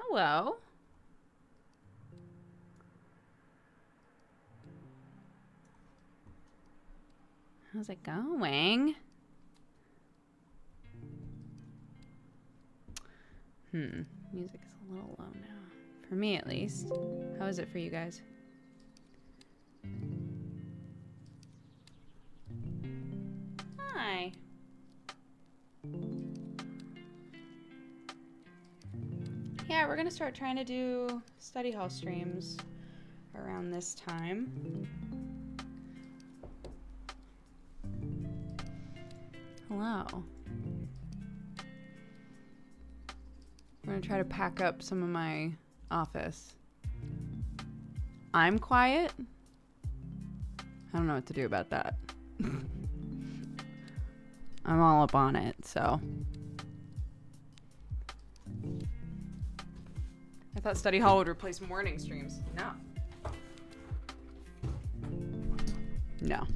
Hello. How's it going? Music is a little low now. For me, at least. How is it for you guys? Hi. Yeah, we're gonna start trying to do study hall streams around this time. Hello. We're gonna try to pack up some of my office. I'm quiet. I don't know what to do about that. I'm all up on it, so. I thought study hall would replace morning streams. No. No.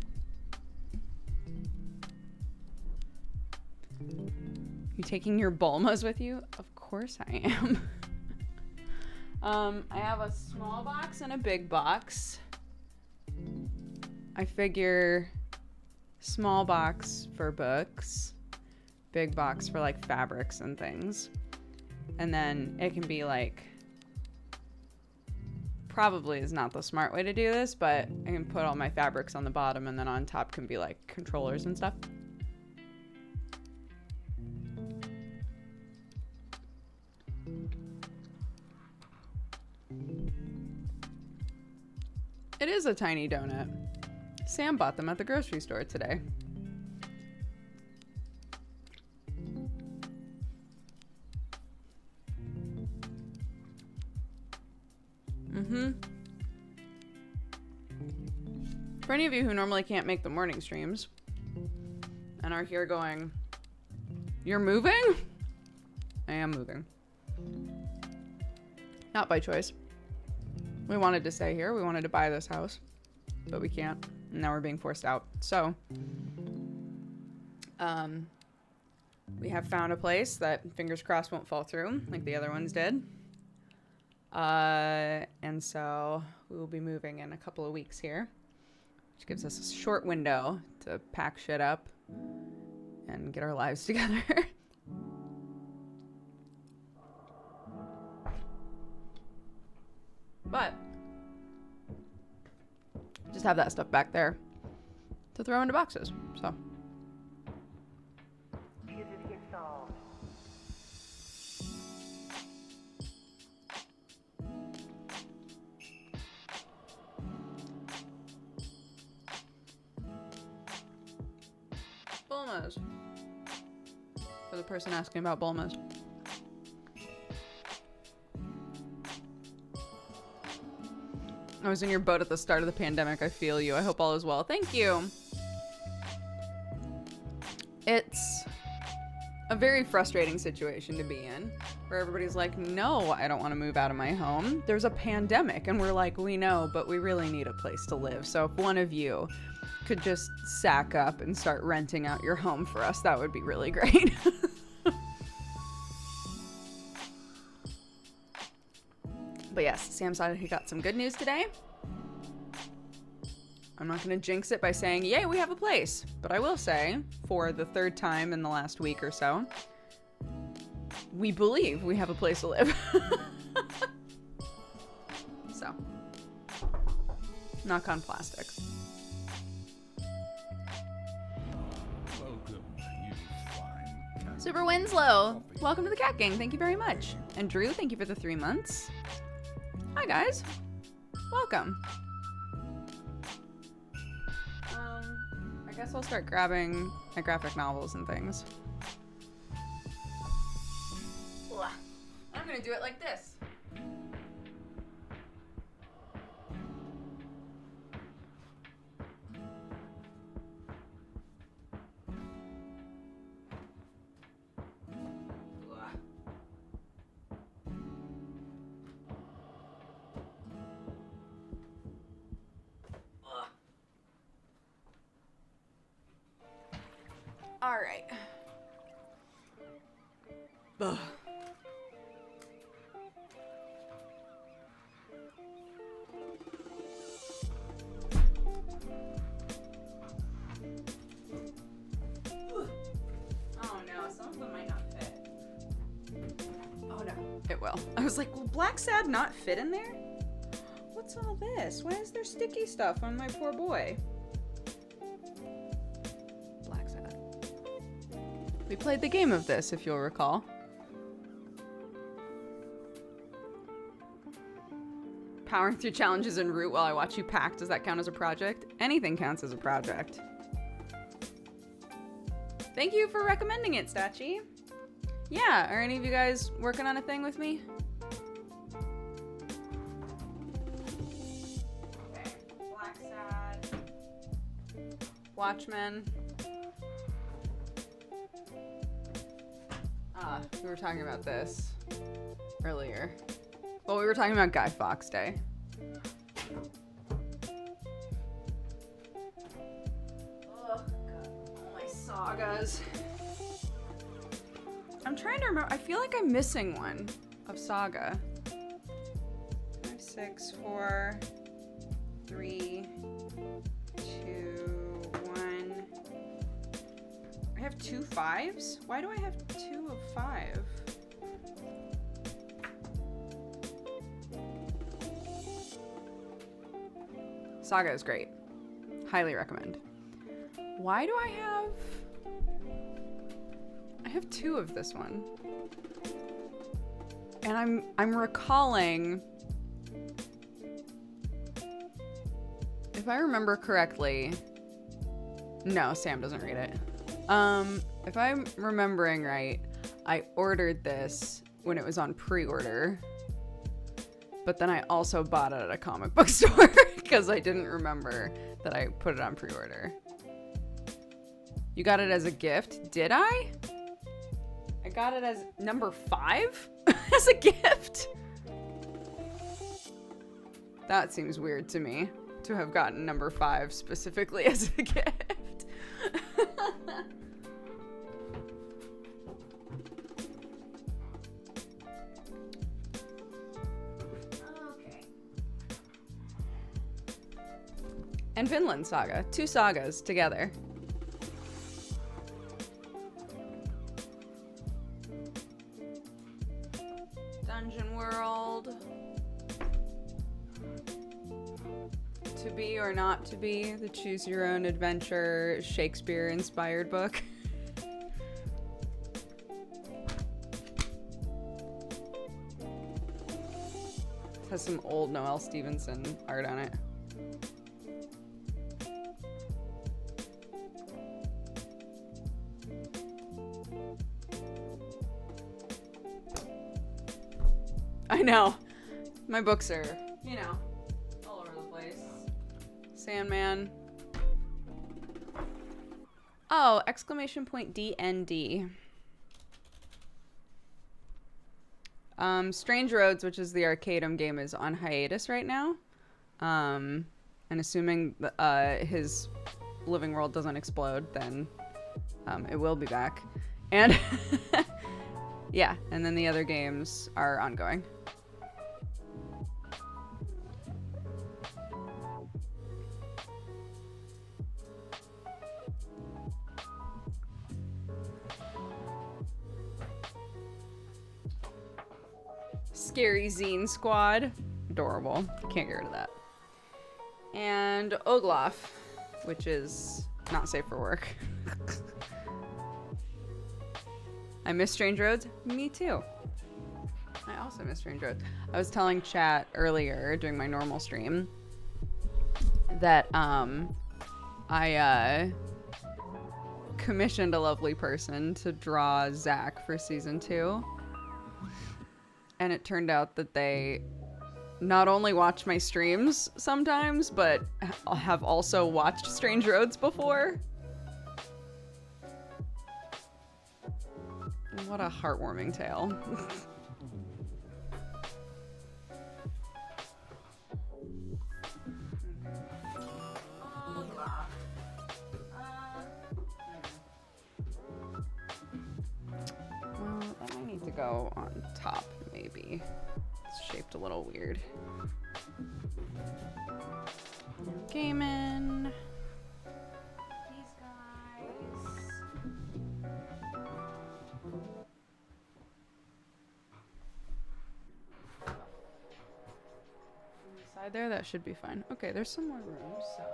You taking your Bulmas with you? Of course I am. I have a small box and a big box. I figure small box for books, big box for like fabrics and things. And then it can be like, probably is not the smart way to do this, but I can put all my fabrics on the bottom and then on top can be like controllers and stuff. It is a tiny donut. Sam bought them at the grocery store today. For any of you who normally can't make the morning streams and are here going, you're moving? I am moving. Not by choice. We wanted to stay here. We wanted to buy this house, but we can't. And now we're being forced out. So, we have found a place that, fingers crossed, won't fall through like the other ones did. And so we will be moving in a couple of weeks here, which gives us a short window to pack shit up and get our lives together. But just have that stuff back there to throw into boxes. So Bulmas. For the person asking about Bulmas. I was in your boat at the start of the pandemic. I feel you. I hope all is well. Thank you. It's a very frustrating situation to be in, where everybody's like, no, I don't want to move out of my home. There's a pandemic. And we're like, we know, but we really need a place to live. So if one of you could just sack up and start renting out your home for us, that would be really great. But yes, Sam said he got some good news today. I'm not going to jinx it by saying, yay, we have a place. But I will say, for the third time in the last week or so, we believe we have a place to live. So, knock on plastic. Welcome, you fine cat. Super Winslow, welcome to the Cat Gang. Thank you very much. And Drew, thank you for the 3 months. Hi, guys. Welcome. I guess I'll start grabbing my graphic novels and things. I'm gonna do it like this. All right. Ugh. will. I was like, will Black Sad not fit in there? What's all this? Why is there sticky stuff on my poor boy? Black Sad. We played the game of this, if you'll recall. Powering through challenges en route while I watch you pack. Does that count as a project? Anything counts as a project. Thank you for recommending it, Stachi. Yeah, are any of you guys working on a thing with me? Okay, Black Sad. Watchmen. We were talking about this earlier. Well, we were talking about Guy Fawkes Day. Oh, God. All my sagas. I'm trying to remember. I feel like I'm missing one of Saga. 5, 6, 4, 3, 2, 1. I have 2 5s? Why do I have 2 of 5? Saga is great. Highly recommend. Why do I have 2 of this one? And I'm recalling, if I remember correctly, no, Sam doesn't read it. If I'm remembering right, I ordered this when it was on pre-order, but then I also bought it at a comic book store because I didn't remember that I put it on pre-order. You got it as a gift? Did I? I got it as number 5 as a gift? That seems weird to me, to have gotten number 5 specifically as a gift. And Vinland Saga. 2 sagas together. Dungeon World. To Be or Not to Be, the Choose Your Own Adventure Shakespeare-inspired book. It has some old Noelle Stevenson art on it. I know. My books are, you know, all over the place. Sandman. Oh, exclamation point DND. Strange Roads, which is the Arcadum game, is on hiatus right now. And assuming his living world doesn't explode, then it will be back. And yeah, and then the other games are ongoing. Scary Zine Squad. Adorable. Can't get rid of that. And Ogloff, which is not safe for work. I miss Strange Roads. Me too. I also miss Strange Roads. I was telling chat earlier during my normal stream that I commissioned a lovely person to draw Zach for season 2. And it turned out that they not only watch my streams sometimes, but have also watched Strange Roads before. What a heartwarming tale. Well, that might need to go on top, maybe. It's shaped a little weird. Gaming. These guys. Inside there, that should be fine. Okay, there's some more room, so...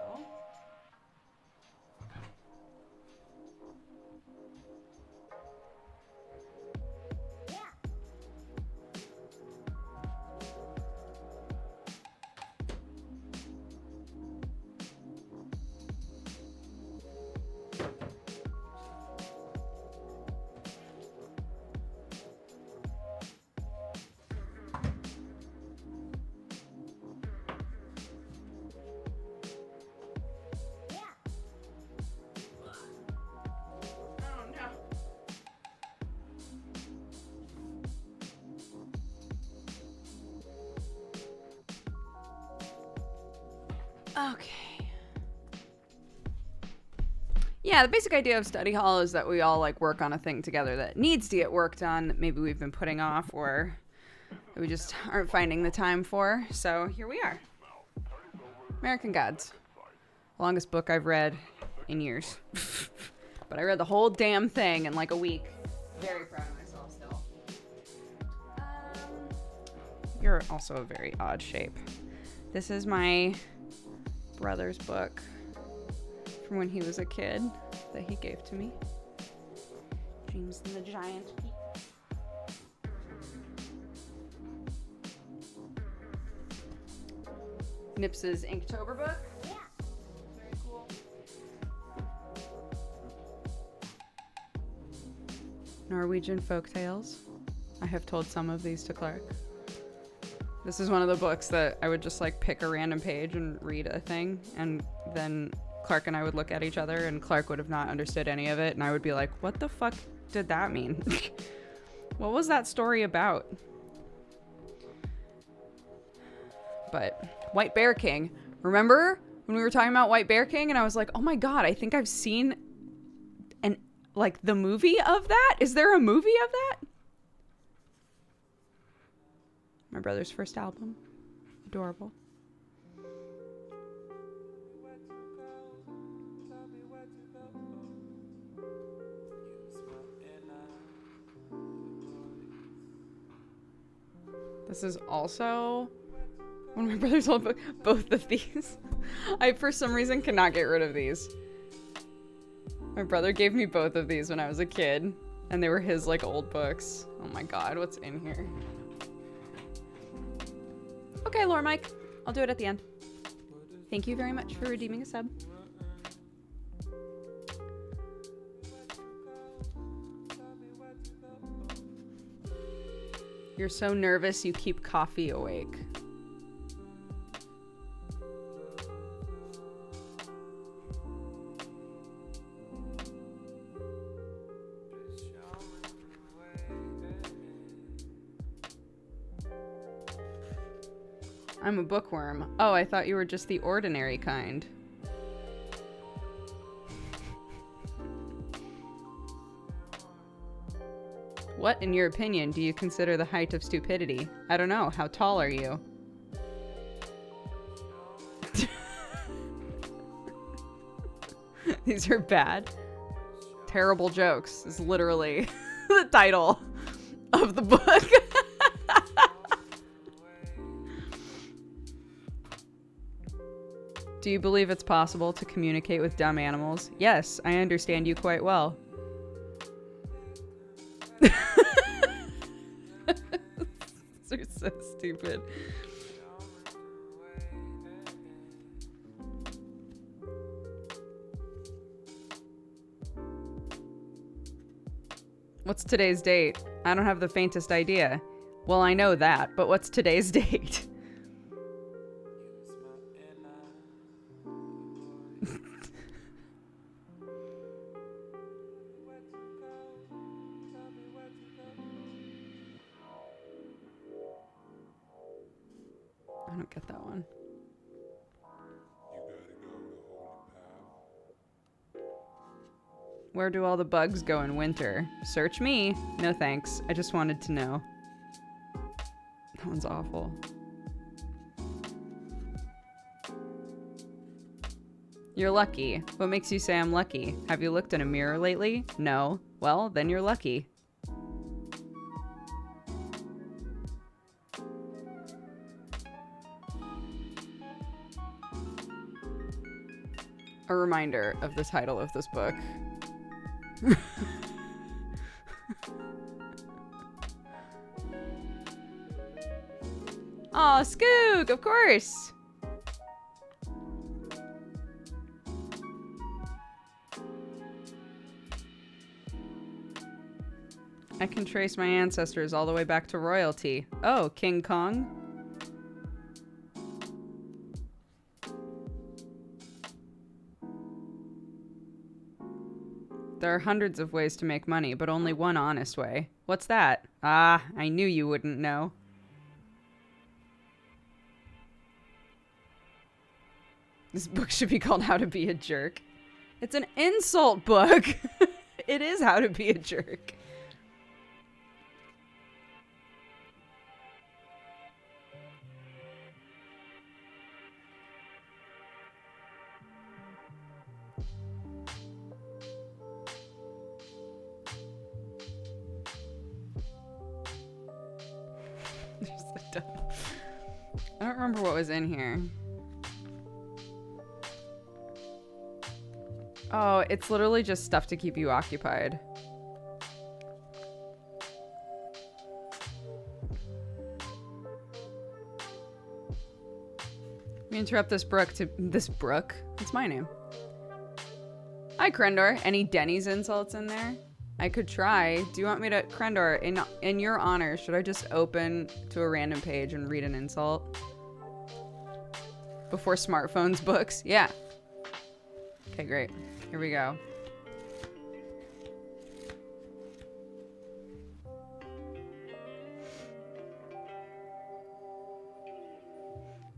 Okay. Yeah, the basic idea of study hall is that we all like work on a thing together that needs to get worked on that maybe we've been putting off or that we just aren't finding the time for. So here we are. American Gods. Longest book I've read in years. But I read the whole damn thing in like a week. Very proud of myself still. You're also a very odd shape. This is my brother's book from when he was a kid that he gave to me. James and the Giant Peach. Nips's Inktober book. Yeah. Very cool. Norwegian folktales. I have told some of these to Clark. This is one of the books that I would just like pick a random page and read a thing, and then Clark and I would look at each other and Clark would have not understood any of it, and I would be like, what the fuck did that mean? What was that story about? But White Bear King. Remember when we were talking about White Bear King and I was like, oh my god, I think I've seen the movie of that? Is there a movie of that? My brother's first album. Adorable. This is also one of my brother's old books. Both of these. I, for some reason, cannot get rid of these. My brother gave me both of these when I was a kid, and they were his, like, old books. Oh my god, what's in here? Okay, Lore Mike. I'll do it at the end. Thank you very much for redeeming a sub. You're so nervous you keep coffee awake. I'm a bookworm. Oh, I thought you were just the ordinary kind. What, in your opinion, do you consider the height of stupidity? I don't know. How tall are you? These are bad. Terrible jokes is literally the title of the book. Do you believe it's possible to communicate with dumb animals? Yes, I understand you quite well. These are so stupid. What's today's date? I don't have the faintest idea. Well, I know that, but what's today's date? I don't get that one. Where do all the bugs go in winter? Search me. No thanks. I just wanted to know. That one's awful. You're lucky. What makes you say I'm lucky? Have you looked in a mirror lately? No. Well, then you're lucky. a reminder of the title of this book. Aw, Skoog, of course! I can trace my ancestors all the way back to royalty. Oh, King Kong? There are hundreds of ways to make money, but only one honest way. What's that? Ah, I knew you wouldn't know. This book should be called How to Be a Jerk. It's an insult book. It is How to Be a Jerk. I don't remember what was in here. Oh, it's literally just stuff to keep you occupied. We interrupt this brook to... This brook? It's my name. Hi, Krendor. Any Denny's insults in there? I could try. Do you want me to... Krendor, in your honor, should I just open to a random page and read an insult? Before smartphones books? Yeah. Okay, great. Here we go.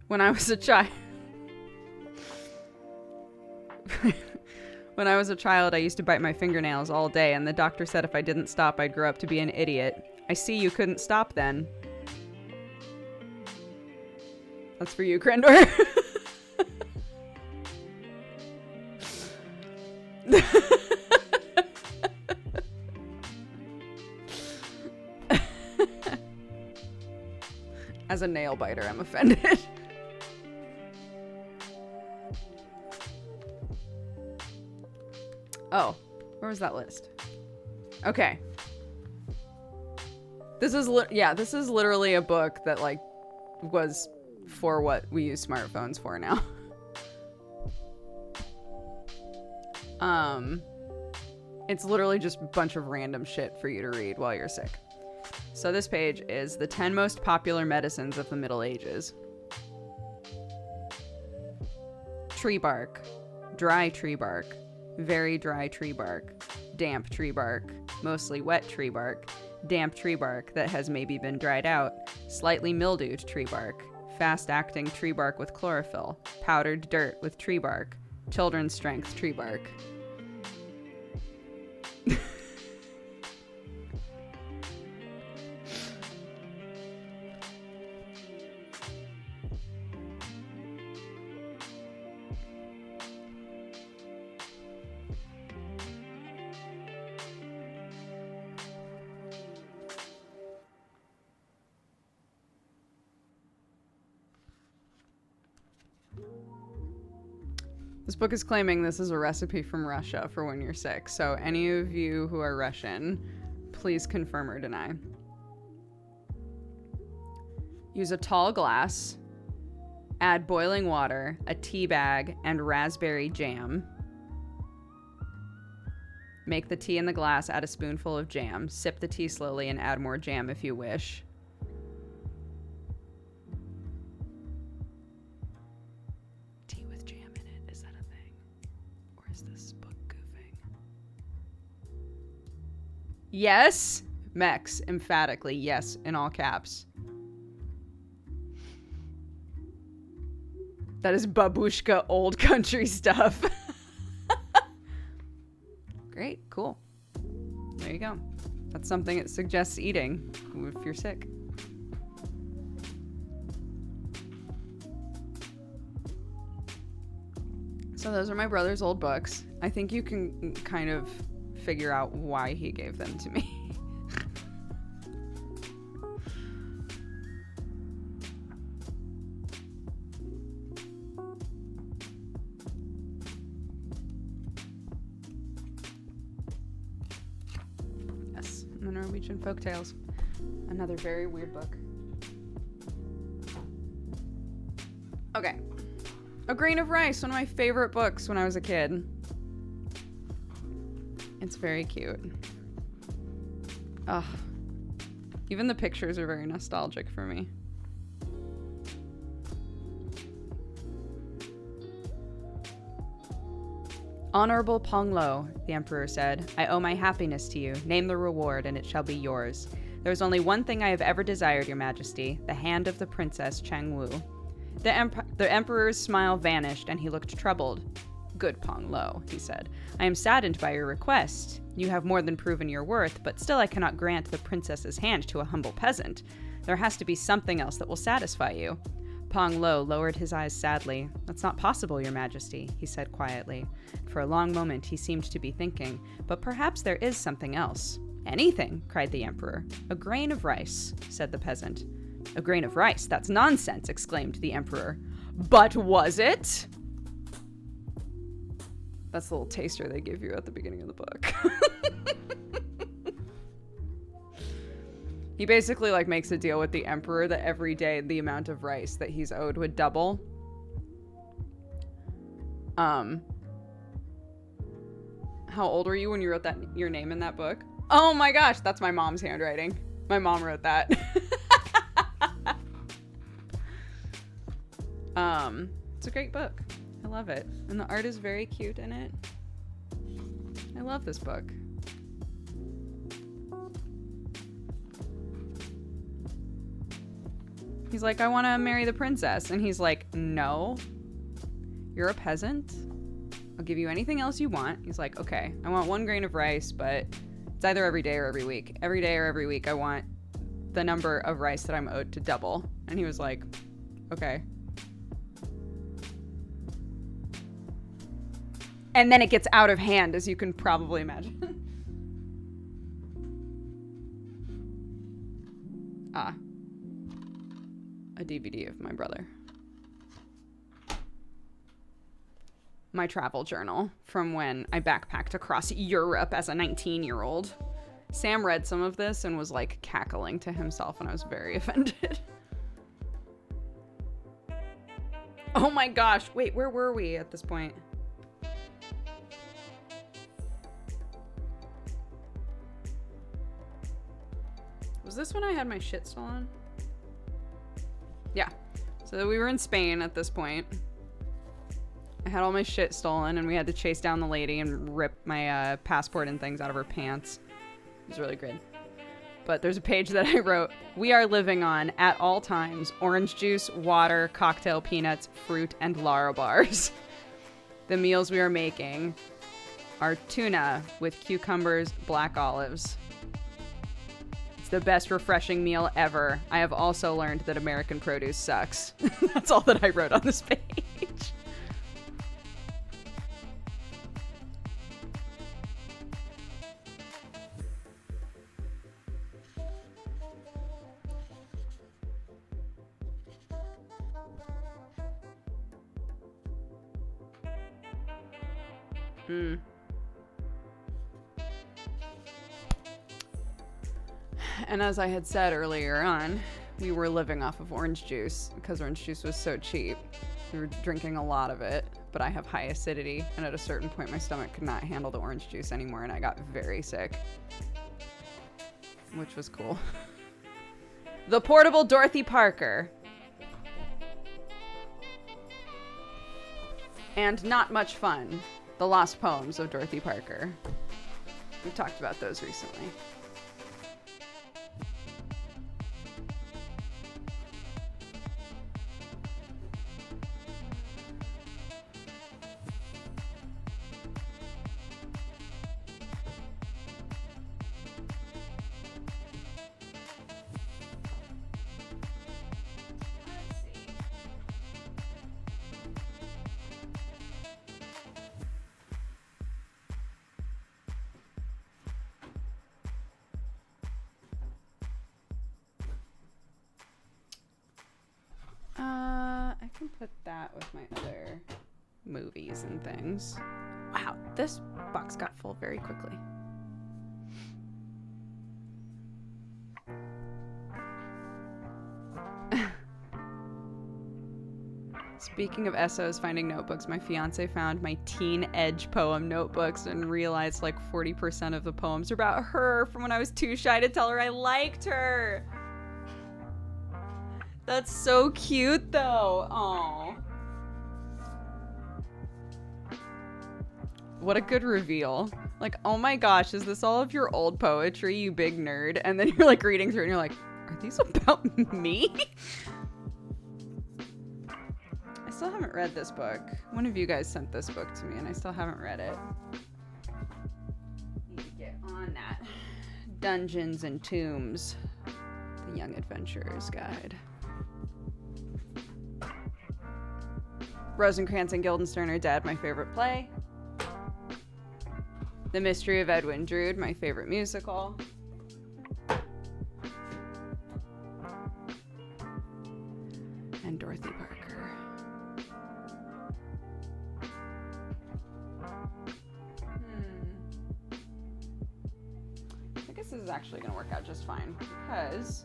When I was a child... When I was a child, I used to bite my fingernails all day, and the doctor said if I didn't stop, I'd grow up to be an idiot. I see you couldn't stop then. That's for you, Krendor. As a nail biter, I'm offended. Oh, where was that list? Okay. This is this is literally a book that like was for what we use smartphones for now. It's literally just a bunch of random shit for you to read while you're sick. So this page is the 10 most popular medicines of the Middle Ages. Tree bark, dry tree bark, very dry tree bark, damp tree bark, mostly wet tree bark, damp tree bark that has maybe been dried out, slightly mildewed tree bark, fast-acting tree bark with chlorophyll, powdered dirt with tree bark, children's strength tree bark. This book is claiming this is a recipe from Russia for when you're sick. So any of you who are Russian, please confirm or deny. Use a tall glass. Add boiling water, a tea bag, and raspberry jam. Make the tea in the glass, add a spoonful of jam. Sip the tea slowly and add more jam if you wish. Tea with jam in it, is that a thing? Or is this book goofing? Yes! Mex, emphatically, yes, in all caps. That is babushka old country stuff. Great, cool. There you go. That's something it suggests eating if you're sick. So those are my brother's old books. I think you can kind of figure out why he gave them to me. The Norwegian Folktales. Another very weird book. Okay. A Grain of Rice, one of my favorite books when I was a kid. It's very cute. Ugh. Even the pictures are very nostalgic for me. Honorable Ponglo, the emperor said, I owe my happiness to you. Name the reward, and it shall be yours. There is only one thing I have ever desired, your majesty, the hand of the princess Changwu. The emperor's smile vanished, and he looked troubled. Good Ponglo, he said. I am saddened by your request. You have more than proven your worth, but still I cannot grant the princess's hand to a humble peasant. There has to be something else that will satisfy you. Ponglo lowered his eyes sadly. That's not possible, your majesty, he said quietly. For a long moment he seemed to be thinking, but perhaps there is something else. Anything, cried the emperor. A grain of rice, said the peasant. A grain of rice? That's nonsense, exclaimed the emperor. But was it? That's the little taster they give you at the beginning of the book. He basically like makes a deal with the emperor that every day the amount of rice that he's owed would double. How old were you when you wrote that your name in that book? Oh my gosh, that's my mom's handwriting. My mom wrote that. It's a great book. I love it. And the art is very cute in it. I love this book. He's like, I want to marry the princess. And he's like, no, you're a peasant. I'll give you anything else you want. He's like, okay, I want 1 grain of rice, but it's either every day or every week. Every day or every week, I want the number of rice that I'm owed to double. And he was like, okay. And then it gets out of hand, as you can probably imagine. A DVD of my brother. My travel journal from when I backpacked across Europe as a 19-year-old. Sam read some of this and was like cackling to himself, and I was very offended. Oh my gosh. Wait, where were we at this point? Was this when I had my shit stolen? Yeah. So we were in Spain at this point. I had all my shit stolen, and we had to chase down the lady and rip my passport and things out of her pants. It was really good. But there's a page that I wrote, we are living on, at all times, orange juice, water, cocktail peanuts, fruit, and Lara bars. The meals we are making are tuna with cucumbers, black olives. It's the best refreshing meal ever. I have also learned that American produce sucks. That's all that I wrote on this page. And as I had said earlier on, we were living off of orange juice because orange juice was so cheap. We were drinking a lot of it, but I have high acidity, and at a certain point my stomach could not handle the orange juice anymore, and I got very sick, which was cool. The Portable Dorothy Parker. And Not Much Fun. The Lost Poems of Dorothy Parker. We've talked about those recently. I can put that with my other movies and things. Wow, this box got full very quickly. Speaking of SOs finding notebooks, my fiance found my teen edge poem notebooks and realized like 40% of the poems are about her from when I was too shy to tell her I liked her. That's so cute though. Aww. What a good reveal. Like, oh my gosh, is this all of your old poetry, you big nerd? And then you're like reading through and you're like, are these about me? I still haven't read this book. One of you guys sent this book to me and I still haven't read it. Need to get on that. Dungeons and Tombs. The Young Adventurer's Guide. Rosencrantz and Guildenstern Are Dead, my favorite play. The Mystery of Edwin Drood, my favorite musical. And Dorothy Parker. I guess this is actually going to work out just fine because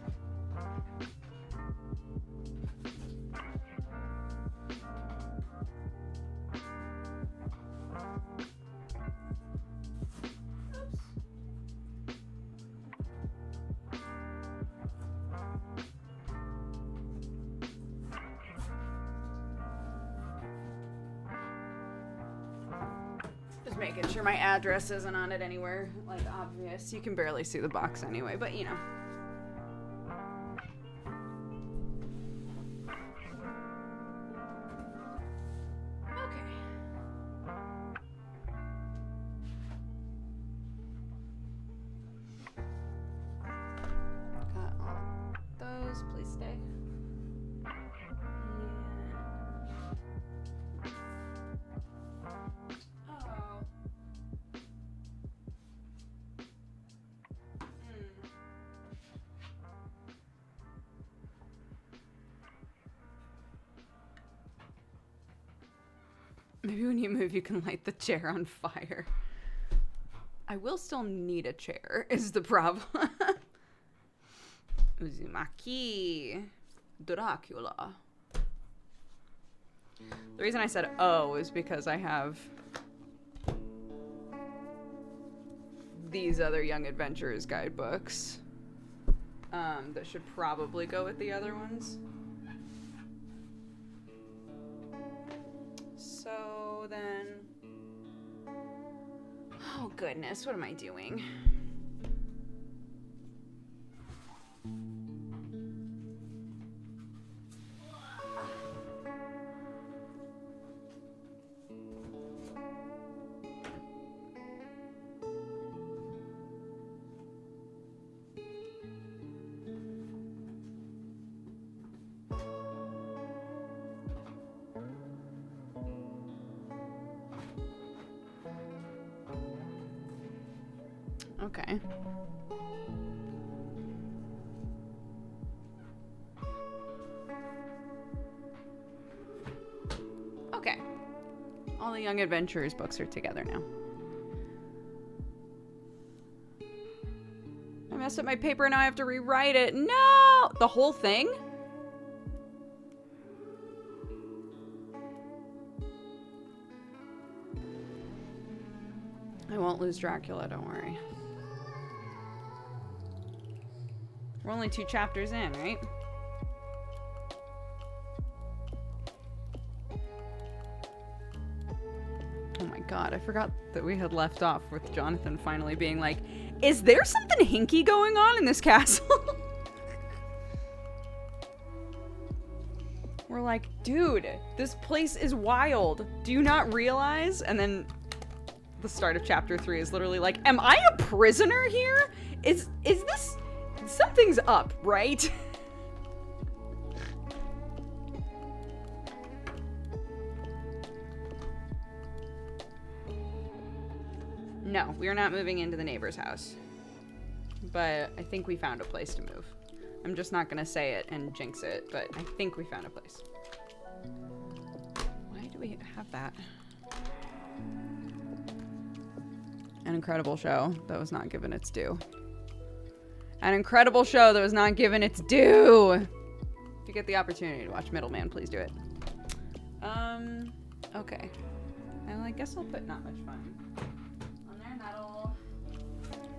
making sure my address isn't on it anywhere, like, obvious. You can barely see the box anyway, but you know. Okay. Got all those. Please stay. Maybe when you move, you can light the chair on fire. I will still need a chair, is the problem. Uzumaki. Dracula. The reason I said oh is because I have these other Young Adventurers guidebooks that should probably go with the other ones. So then, oh goodness, what am I doing? Okay. Okay. All the Young Adventurers books are together now. I messed up my paper and now I have to rewrite it. No! The whole thing? I won't lose Dracula, don't worry. We're only 2 chapters in, right? Oh my god, I forgot that we had left off with Jonathan finally being like, is there something hinky going on in this castle? We're like, dude, this place is wild. Do you not realize? And then the start of chapter 3 is literally like, am I a prisoner here? Is this... Something's up, right? No, we are not moving into the neighbor's house. But I think we found a place to move. I'm just not gonna say it and jinx it, but I think we found a place. Why do we have that? An incredible show that was not given its due. An incredible show that was not given its due. If you get the opportunity to watch Middleman, please do it. Okay. Well, I guess I'll put not much fun on there. That'll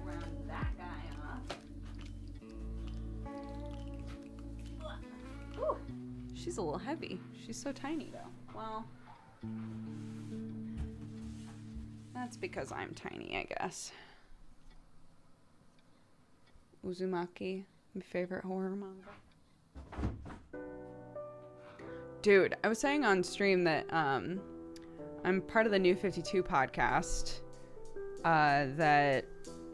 round that guy off. Ooh, she's a little heavy. She's so tiny, though. Well, that's because I'm tiny, I guess. Uzumaki, my favorite horror manga. Dude, I was saying on stream that I'm part of the New 52 podcast that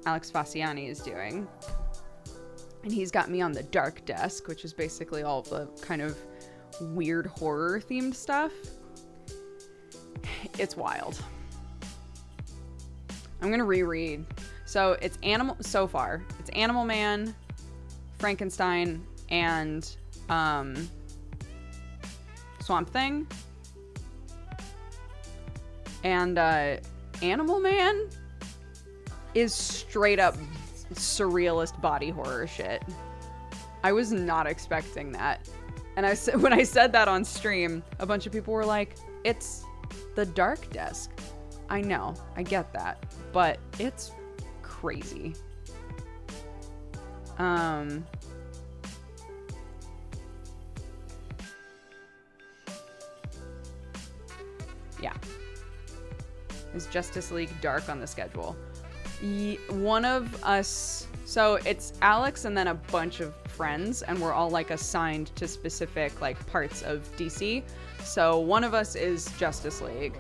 Alex Faciani is doing. And he's got me on the dark desk, which is basically all the kind of weird horror themed stuff. It's wild. I'm going to reread. So it's Animal Man, Frankenstein, and Swamp Thing. And Animal Man is straight up surrealist body horror shit. I was not expecting that. And when I said that on stream, a bunch of people were like, it's the dark desk. I know, I get that, but it's crazy. Yeah. Is Justice League Dark on the schedule? One of us, so it's Alex and then a bunch of friends, and we're all like assigned to specific like parts of DC. So one of us is Justice League.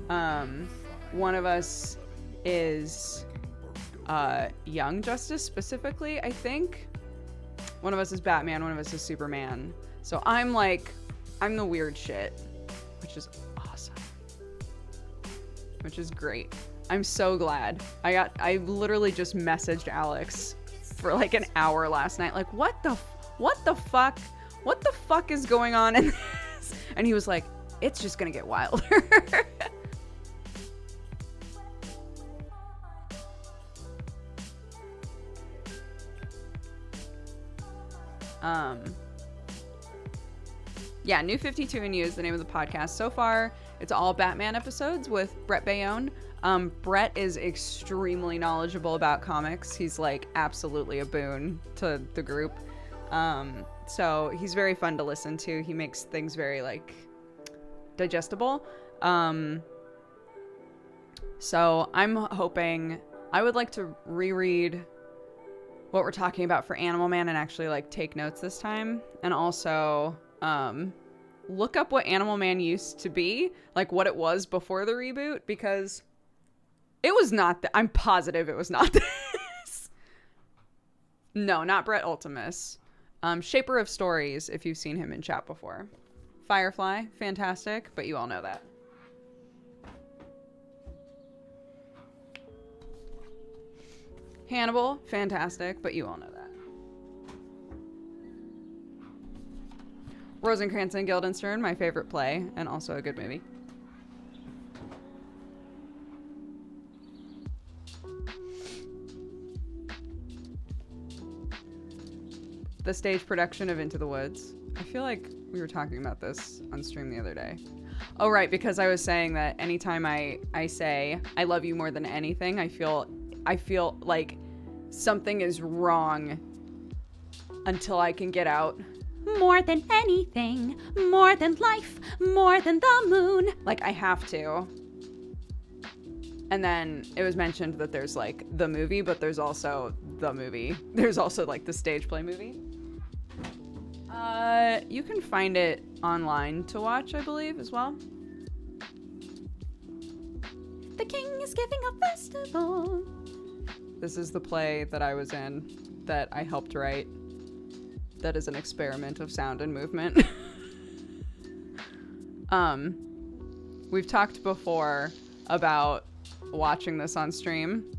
One of us is Young Justice specifically, I think. One of us is Batman, one of us is Superman. So I'm the weird shit, which is awesome. Which is great. I'm so glad. I literally just messaged Alex for like an hour last night, like, what the fuck is going on in this? And he was like, it's just gonna get wilder. Yeah, New 52 and You is the name of the podcast. So far, it's all Batman episodes with Brett Bayonne. Brett is extremely knowledgeable about comics. He's like absolutely a boon to the group. So he's very fun to listen to. He makes things very like digestible. So I'm hoping, I would like to reread what we're talking about for Animal Man and actually like take notes this time. And also look up what Animal Man used to be, like what it was before the reboot, because it was not I'm positive it was not this. No, not Brett Ultimus. Shaper of Stories, if you've seen him in chat before. Firefly, fantastic, but you all know that. Hannibal, fantastic, but you all know that. Rosencrantz and Guildenstern, my favorite play, and also a good movie. The stage production of Into the Woods. I feel like we were talking about this on stream the other day. Oh, right, because I was saying that anytime I say, I love you more than anything, I feel like something is wrong until I can get out, more than anything, more than life, more than the moon. Like, I have to. And then it was mentioned that there's like the movie, but there's also the movie. There's also like the stage play movie. You can find it online to watch, I believe, as well. The king is giving a festival. This is the play that I was in that I helped write. That is an experiment of sound and movement. We've talked before about watching this on stream.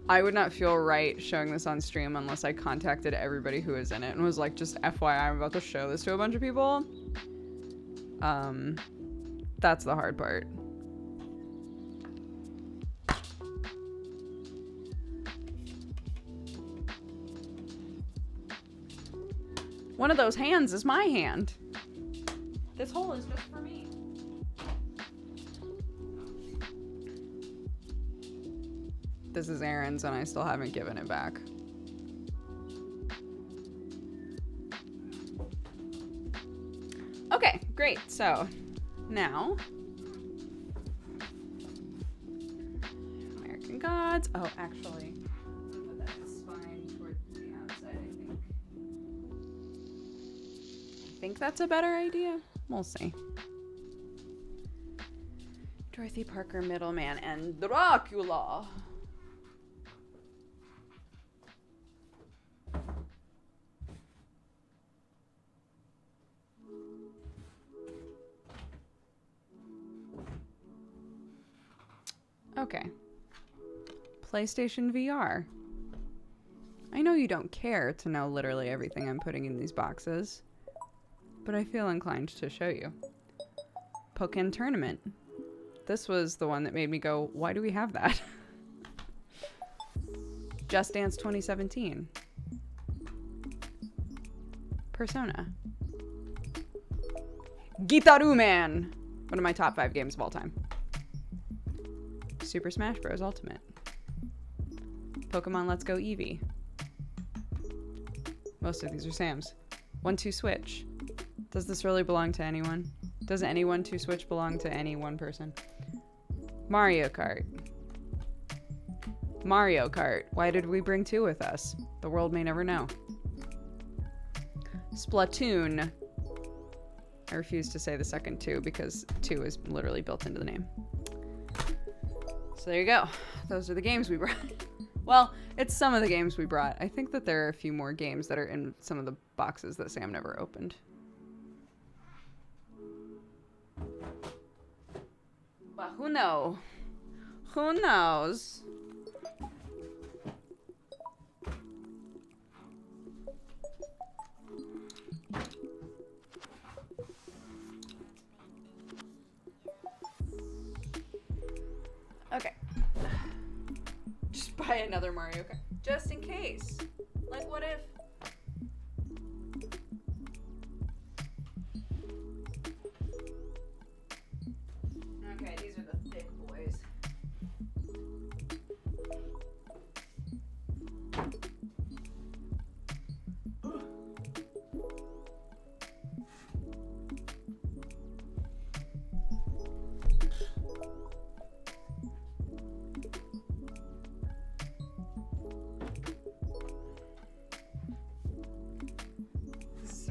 I would not feel right showing this on stream unless I contacted everybody who is in it and was like, just FYI, I'm about to show this to a bunch of people. That's the hard part. One of those hands is my hand. This hole is just for me. This is Aaron's and I still haven't given it back. Okay, great. So now, American Gods. Oh, actually, put that spine towards the outside, I think. I think that's a better idea. We'll see. Dorothy Parker, Middleman, and Dracula. Okay. PlayStation VR. I know you don't care to know literally everything I'm putting in these boxes, but I feel inclined to show you. Pokken Tournament. This was the one that made me go, why do we have that? Just Dance 2017. Persona. Gitaru Man. One of my top 5 games of all time. Super Smash Bros. Ultimate. Pokemon Let's Go Eevee. Most of these are Sam's. 1-2 Switch. Does this really belong to anyone? Does any 1-2 Switch belong to any one person? Mario Kart. Mario Kart. Why did we bring 2 with us? The world may never know. Splatoon. I refuse to say the second 2 because 2 is literally built into the name. So there you go. Those are the games we brought. Well, it's some of the games we brought. I think that there are a few more games that are in some of the boxes that Sam never opened. But who knows? Who knows? Okay. Just buy another Mario Kart. Just in case. Like, what if? Okay, these are the thick boys.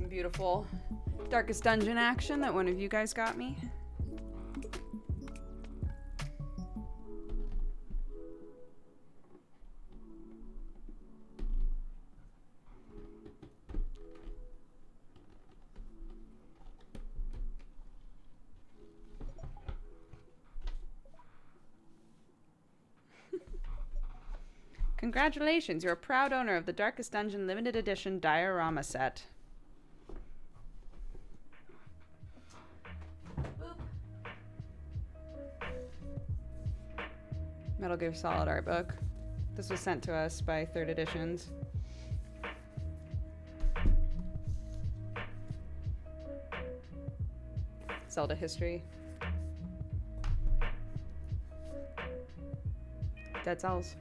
Beautiful Darkest Dungeon action that one of you guys got me. Congratulations, you're a proud owner of the Darkest Dungeon limited edition diorama set. Metal Gear Solid art book. This was sent to us by Third Editions. Zelda history. Dead Cells.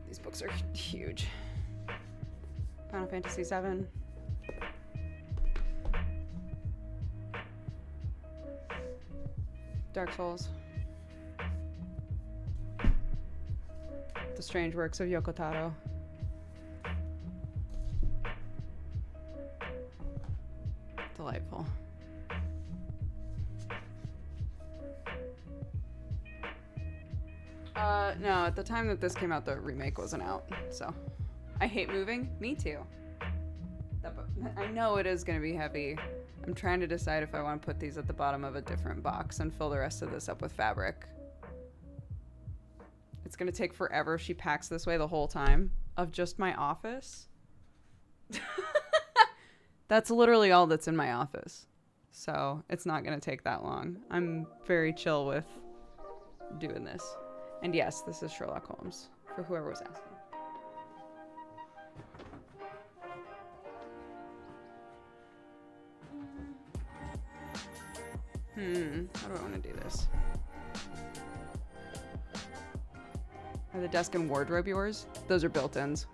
These books are huge. Final Fantasy VII. Dark Souls. The Strange Works of Yoko Taro. Delightful. No, at the time that this came out, the remake wasn't out, so. I hate moving. Me too. I know it is going to be heavy. I'm trying to decide if I want to put these at the bottom of a different box and fill the rest of this up with fabric. It's going to take forever if she packs this way the whole time of just my office. That's literally all that's in my office. So it's not going to take that long. I'm very chill with doing this. And yes, this is Sherlock Holmes, for whoever was asking. How do I want to do this? Are the desk and wardrobe yours? Those are built-ins.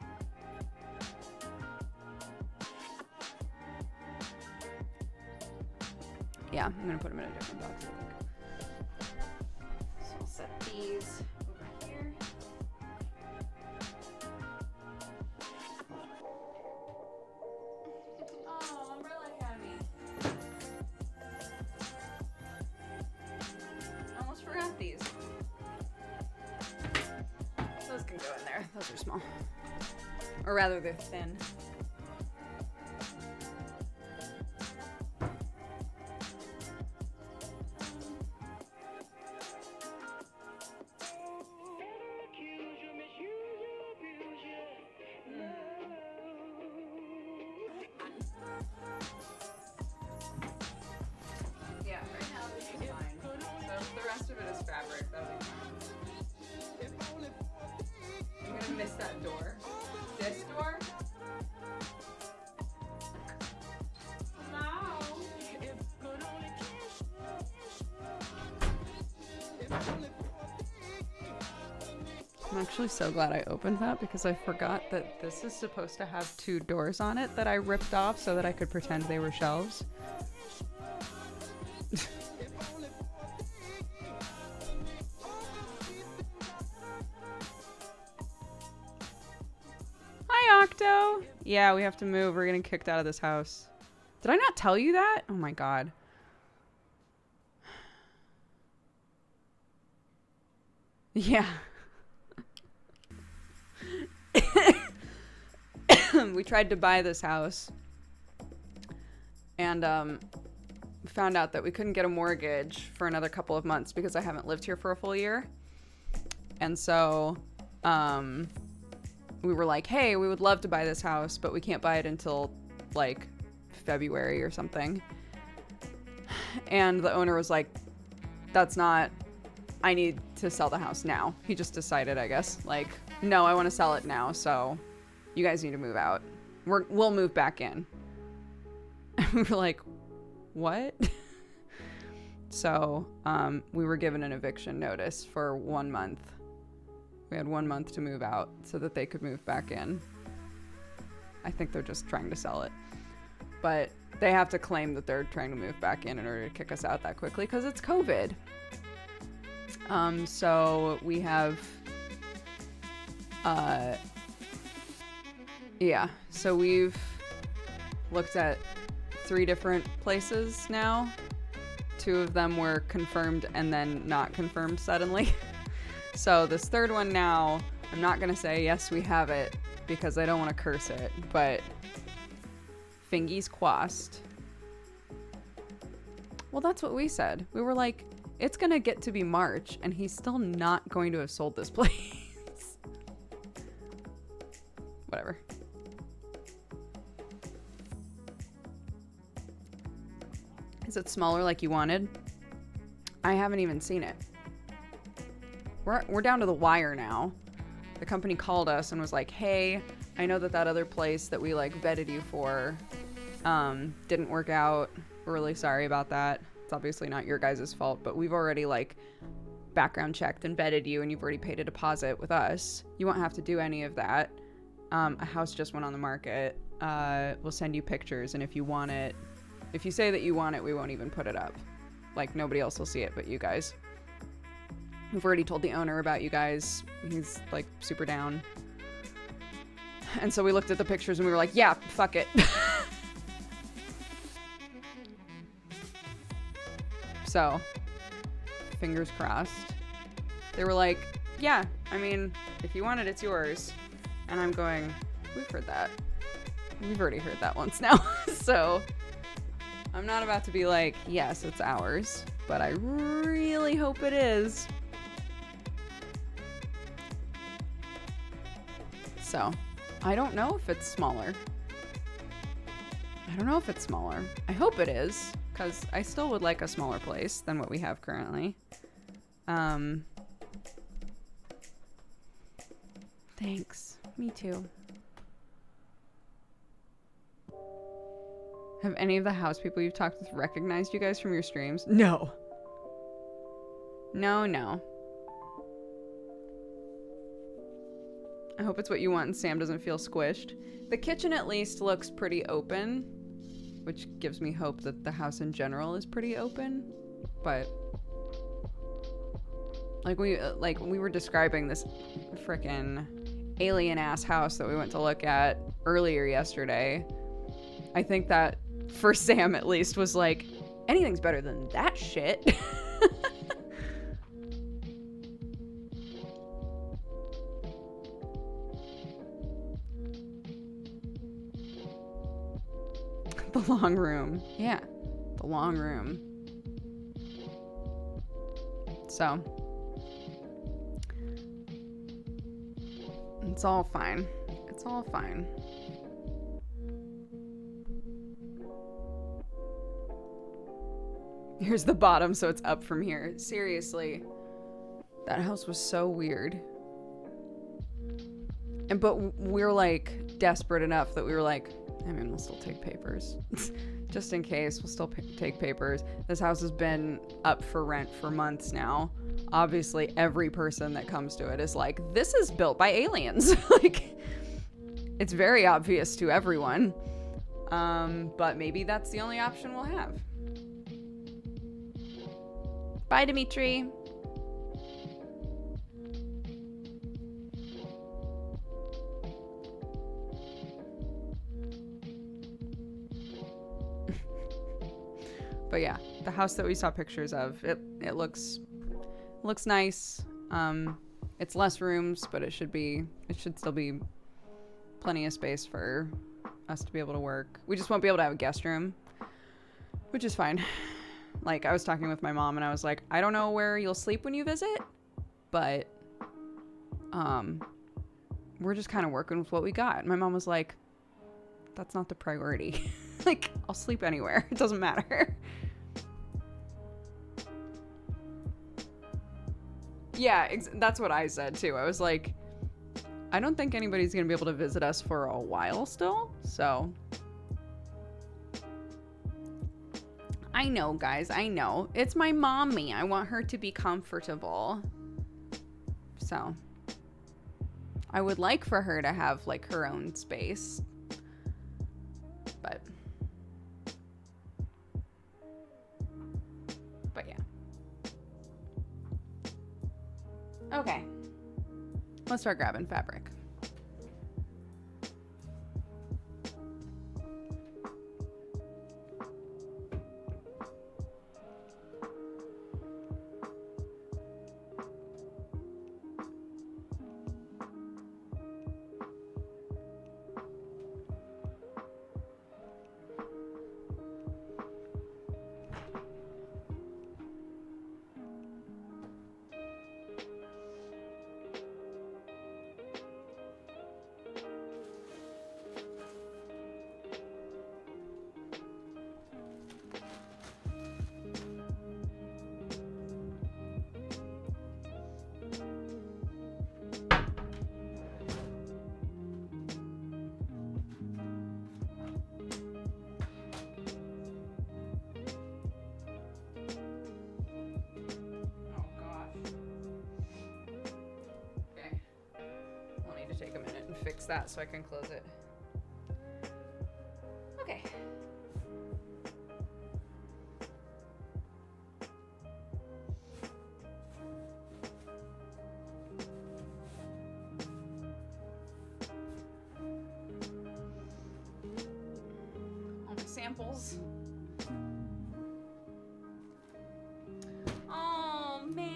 Yeah, I'm gonna put them in a different box, I think. So I'll set these over here. Oh, Umbrella Academy. Almost forgot these. Those can go in there. Those are small. Or rather, they're thin. Yeah, right now this is fine. So the rest of it is fabric. That'll be fine. I'm gonna miss that door. This door? Hello? I'm actually so glad I opened that because I forgot that this is supposed to have 2 doors on it that I ripped off so that I could pretend they were shelves. Hi, Octo. Yeah, we have to move. We're getting kicked out of this house. Did I not tell you that? Oh my god. Yeah. We tried to buy this house and found out that we couldn't get a mortgage for another couple of months because I haven't lived here for a full year. And so we were like, hey, we would love to buy this house, but we can't buy it until like February or something. And the owner was like, that's not, I need to sell the house now. He just decided, I guess, like, no, I want to sell it now, so you guys need to move out. We'll move back in. And we were like, what? So we were given an eviction notice for 1 month. We had 1 month to move out so that they could move back in. I think they're just trying to sell it. But they have to claim that they're trying to move back in order to kick us out that quickly because it's COVID. So we have, yeah, so we've looked at 3 different places now. 2 of them were confirmed and then not confirmed suddenly. So this 3rd one now, I'm not going to say, yes, we have it, because I don't want to curse it, but fingies crossed. Well, that's what we said. We were like, it's going to get to be March, and he's still not going to have sold this place. Whatever. Is it smaller like you wanted? I haven't even seen it. We're down to the wire now. The company called us and was like, hey, I know that other place that we like vetted you for didn't work out. We're really sorry about that. It's obviously not your guys' fault, but we've already like background checked and vetted you and you've already paid a deposit with us. You won't have to do any of that. A house just went on the market. We'll send you pictures, and if you want it, if you say that you want it, we won't even put it up. Like, nobody else will see it but you guys. We've already told the owner about you guys. He's like super down. And so we looked at the pictures and we were like, yeah, fuck it. So, fingers crossed. They were like, yeah, I mean, if you want it, it's yours. And I'm going, we've heard that. We've already heard that once now. So, I'm not about to be like, yes, it's ours. But I really hope it is. So, I don't know if it's smaller. I hope it is, because I still would like a smaller place than what we have currently. Thanks. Me too. Have any of the house people you've talked with recognized you guys from your streams? No. No. I hope it's what you want and Sam doesn't feel squished. The kitchen at least looks pretty open, which gives me hope that the house in general is pretty open. But like we were describing this frickin' alien ass house that we went to look at earlier yesterday. I think that for Sam at least was like, anything's better than that shit. The long room. Yeah, the long room. So, it's all fine. It's all fine. Here's the bottom, so it's up from here. Seriously, that house was so weird. But we're like desperate enough that we were like, I mean, we'll still take papers. Just in case, we'll still take papers. This house has been up for rent for months now. Obviously, every person that comes to it is like, this is built by aliens. Like, it's very obvious to everyone. But maybe that's the only option we'll have. Bye, Dimitri. But yeah, the house that we saw pictures of, it looks nice. It's less rooms, but it should still be plenty of space for us to be able to work. We just won't be able to have a guest room, which is fine. Like, I was talking with my mom and I was like, I don't know where you'll sleep when you visit, but we're just kind of working with what we got. And my mom was like, that's not the priority. Like, I'll sleep anywhere. It doesn't matter. Yeah, that's what I said too. I was like, I don't think anybody's going to be able to visit us for a while still. So, I know, guys. I know. It's my mommy. I want her to be comfortable. So, I would like for her to have, like, her own space. But yeah. Okay. Let's start grabbing fabric. Fix that so I can close it. Okay. All my samples. Oh, man.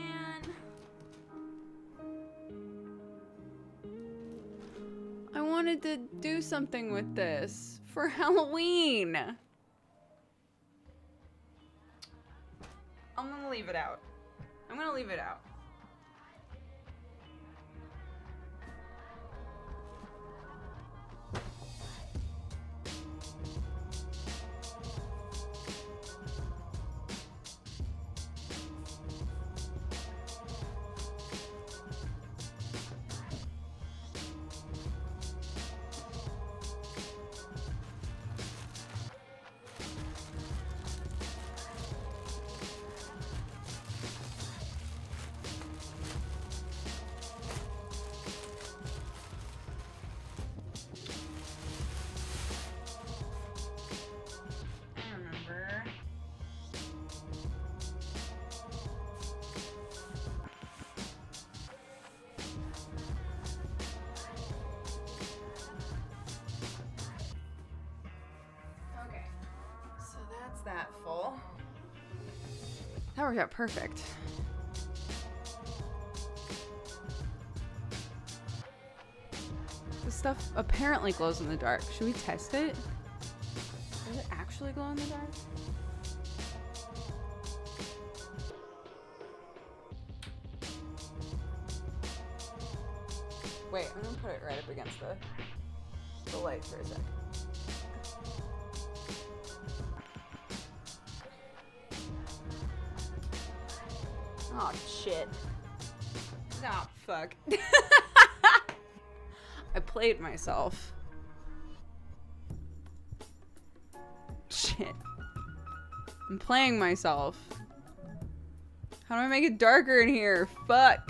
I wanted to do something with this for Halloween. I'm gonna leave it out. I'm gonna leave it out. That's that full. That worked out perfect. This stuff apparently glows in the dark. Should we test it? Does it actually glow in the dark? Wait, I'm gonna put it right up against the light for a sec. Oh shit. Oh fuck. I played myself. Shit. I'm playing myself. How do I make it darker in here? Fuck.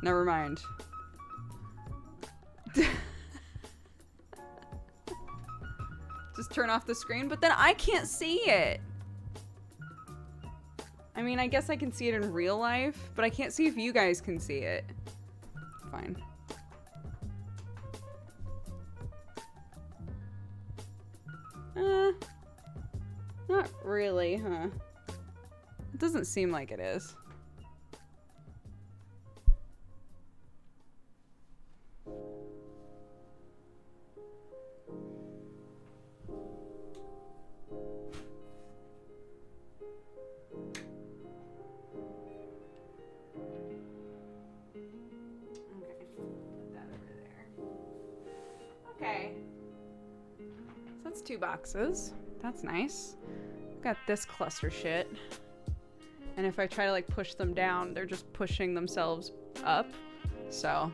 Never mind. Just turn off the screen, but then I can't see it. I mean, I guess I can see it in real life, but I can't see if you guys can see it. Fine. Not really, huh? It doesn't seem like it is. Okay. So that's 2 boxes. That's nice. Got this cluster shit. And if I try to like push them down, they're just pushing themselves up. So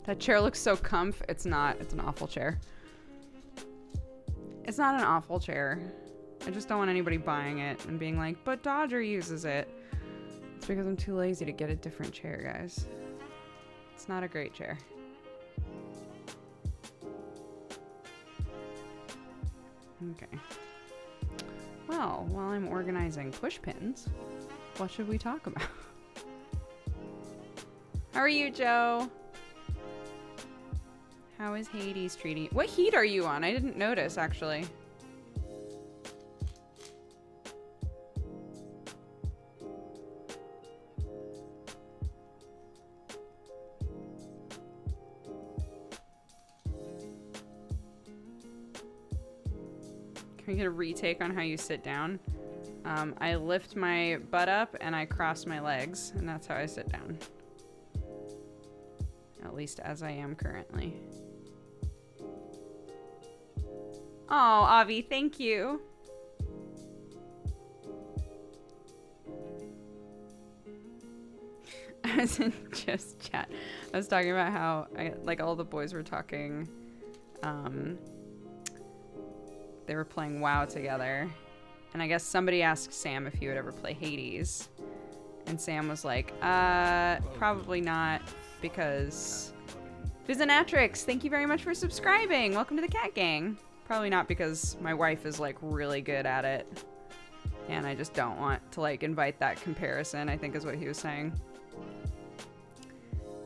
that chair looks so comfy. It's not. It's an awful chair. It's not an awful chair. I just don't want anybody buying it and being like, but Dodger uses it. It's because I'm too lazy to get a different chair, guys. It's not a great chair. Okay. Well, while I'm organizing push pins, what should we talk about? How are you, Joe? How is Hades treating you? What heat are you on? I didn't notice, actually. Can we get a retake on how you sit down? I lift my butt up and I cross my legs, and that's how I sit down. At least as I am currently. Oh, Avi, thank you. I was in just chat. I was talking about how like all the boys were talking. They were playing WoW together, and I guess somebody asked Sam if he would ever play Hades, and Sam was like, probably not, because Visionatrix, thank you very much for subscribing. Welcome to the Cat Gang. Probably not because my wife is like really good at it, and I just don't want to like invite that comparison, I think is what he was saying.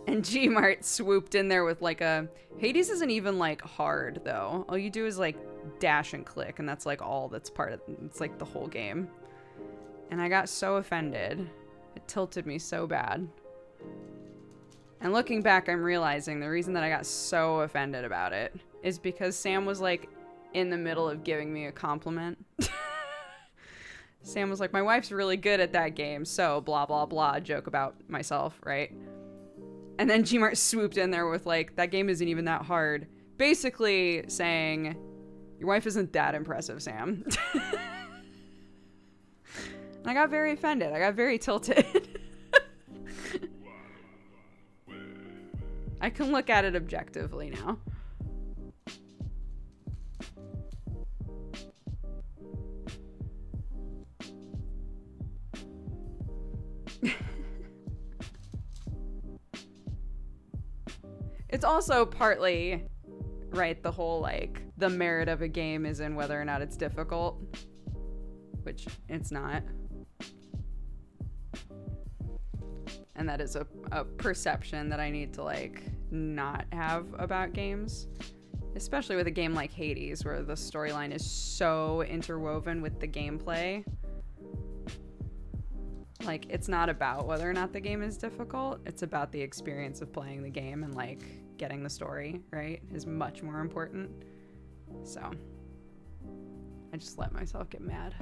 And Gmart swooped in there with like a, Hades isn't even like hard though. All you do is like dash and click, and that's like all that's part of, it's like the whole game. And I got so offended. It tilted me so bad. And looking back, I'm realizing the reason that I got so offended about it is because Sam was like in the middle of giving me a compliment. Sam was like, my wife's really good at that game, so blah blah blah, joke about myself, right? And then Gmart swooped in there with like, that game isn't even that hard. Basically saying, your wife isn't that impressive, Sam. And I got very offended. I got very tilted. I can look at it objectively now. It's also partly, right, the whole, like, the merit of a game is in whether or not it's difficult, which it's not. And that is a perception that I need to like not have about games, especially with a game like Hades, where the storyline is so interwoven with the gameplay. Like, it's not about whether or not the game is difficult, it's about the experience of playing the game, and like getting the story right is much more important. So I just let myself get mad.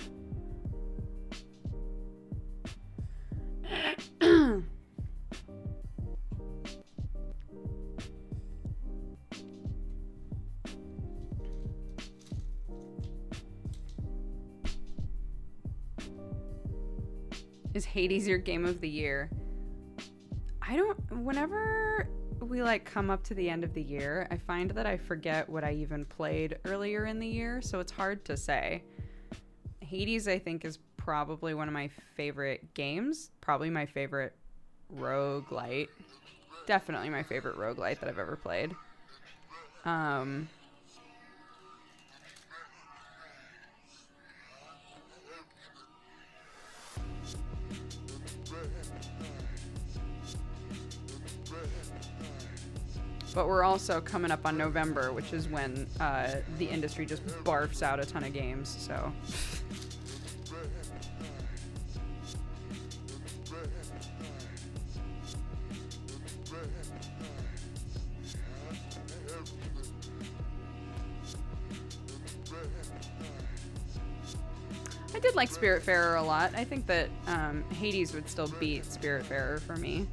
Is Hades your game of the year? Whenever we like come up to the end of the year, I find that I forget what I even played earlier in the year, so it's hard to say. Hades, I think, is probably one of my favorite games, probably my favorite roguelite. Definitely my favorite roguelite that I've ever played. But we're also coming up on November, which is when the industry just barfs out a ton of games, so. I did like Spiritfarer a lot. I think that Hades would still beat Spiritfarer for me.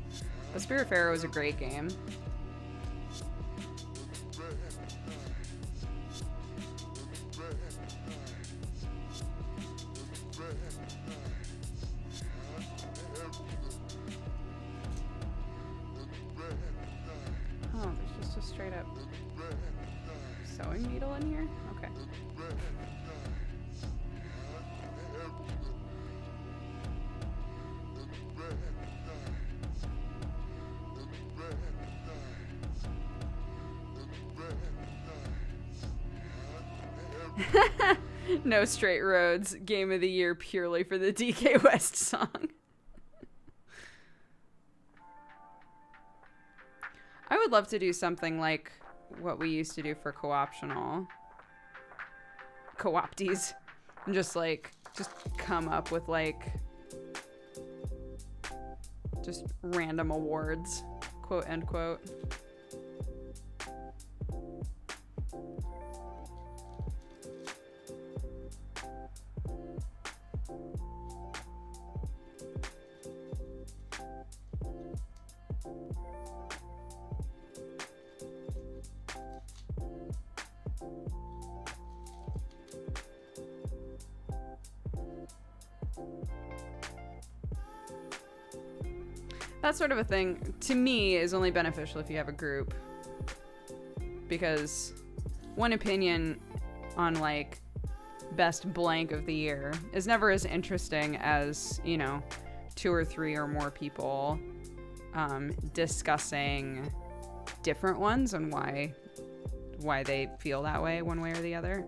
But Spiritfarer was a great game. Oh, there's just a straight up sewing needle in here? Okay. No Straight Roads, game of the year purely for the DK West song. I would love to do something like what we used to do for co-optional. Co-opties. And just come up with like just random awards, quote end quote. That sort of a thing, to me, is only beneficial if you have a group. Because one opinion on, like, best blank of the year is never as interesting as, you know, 2 or 3 or more people discussing different ones and why they feel that way one way or the other.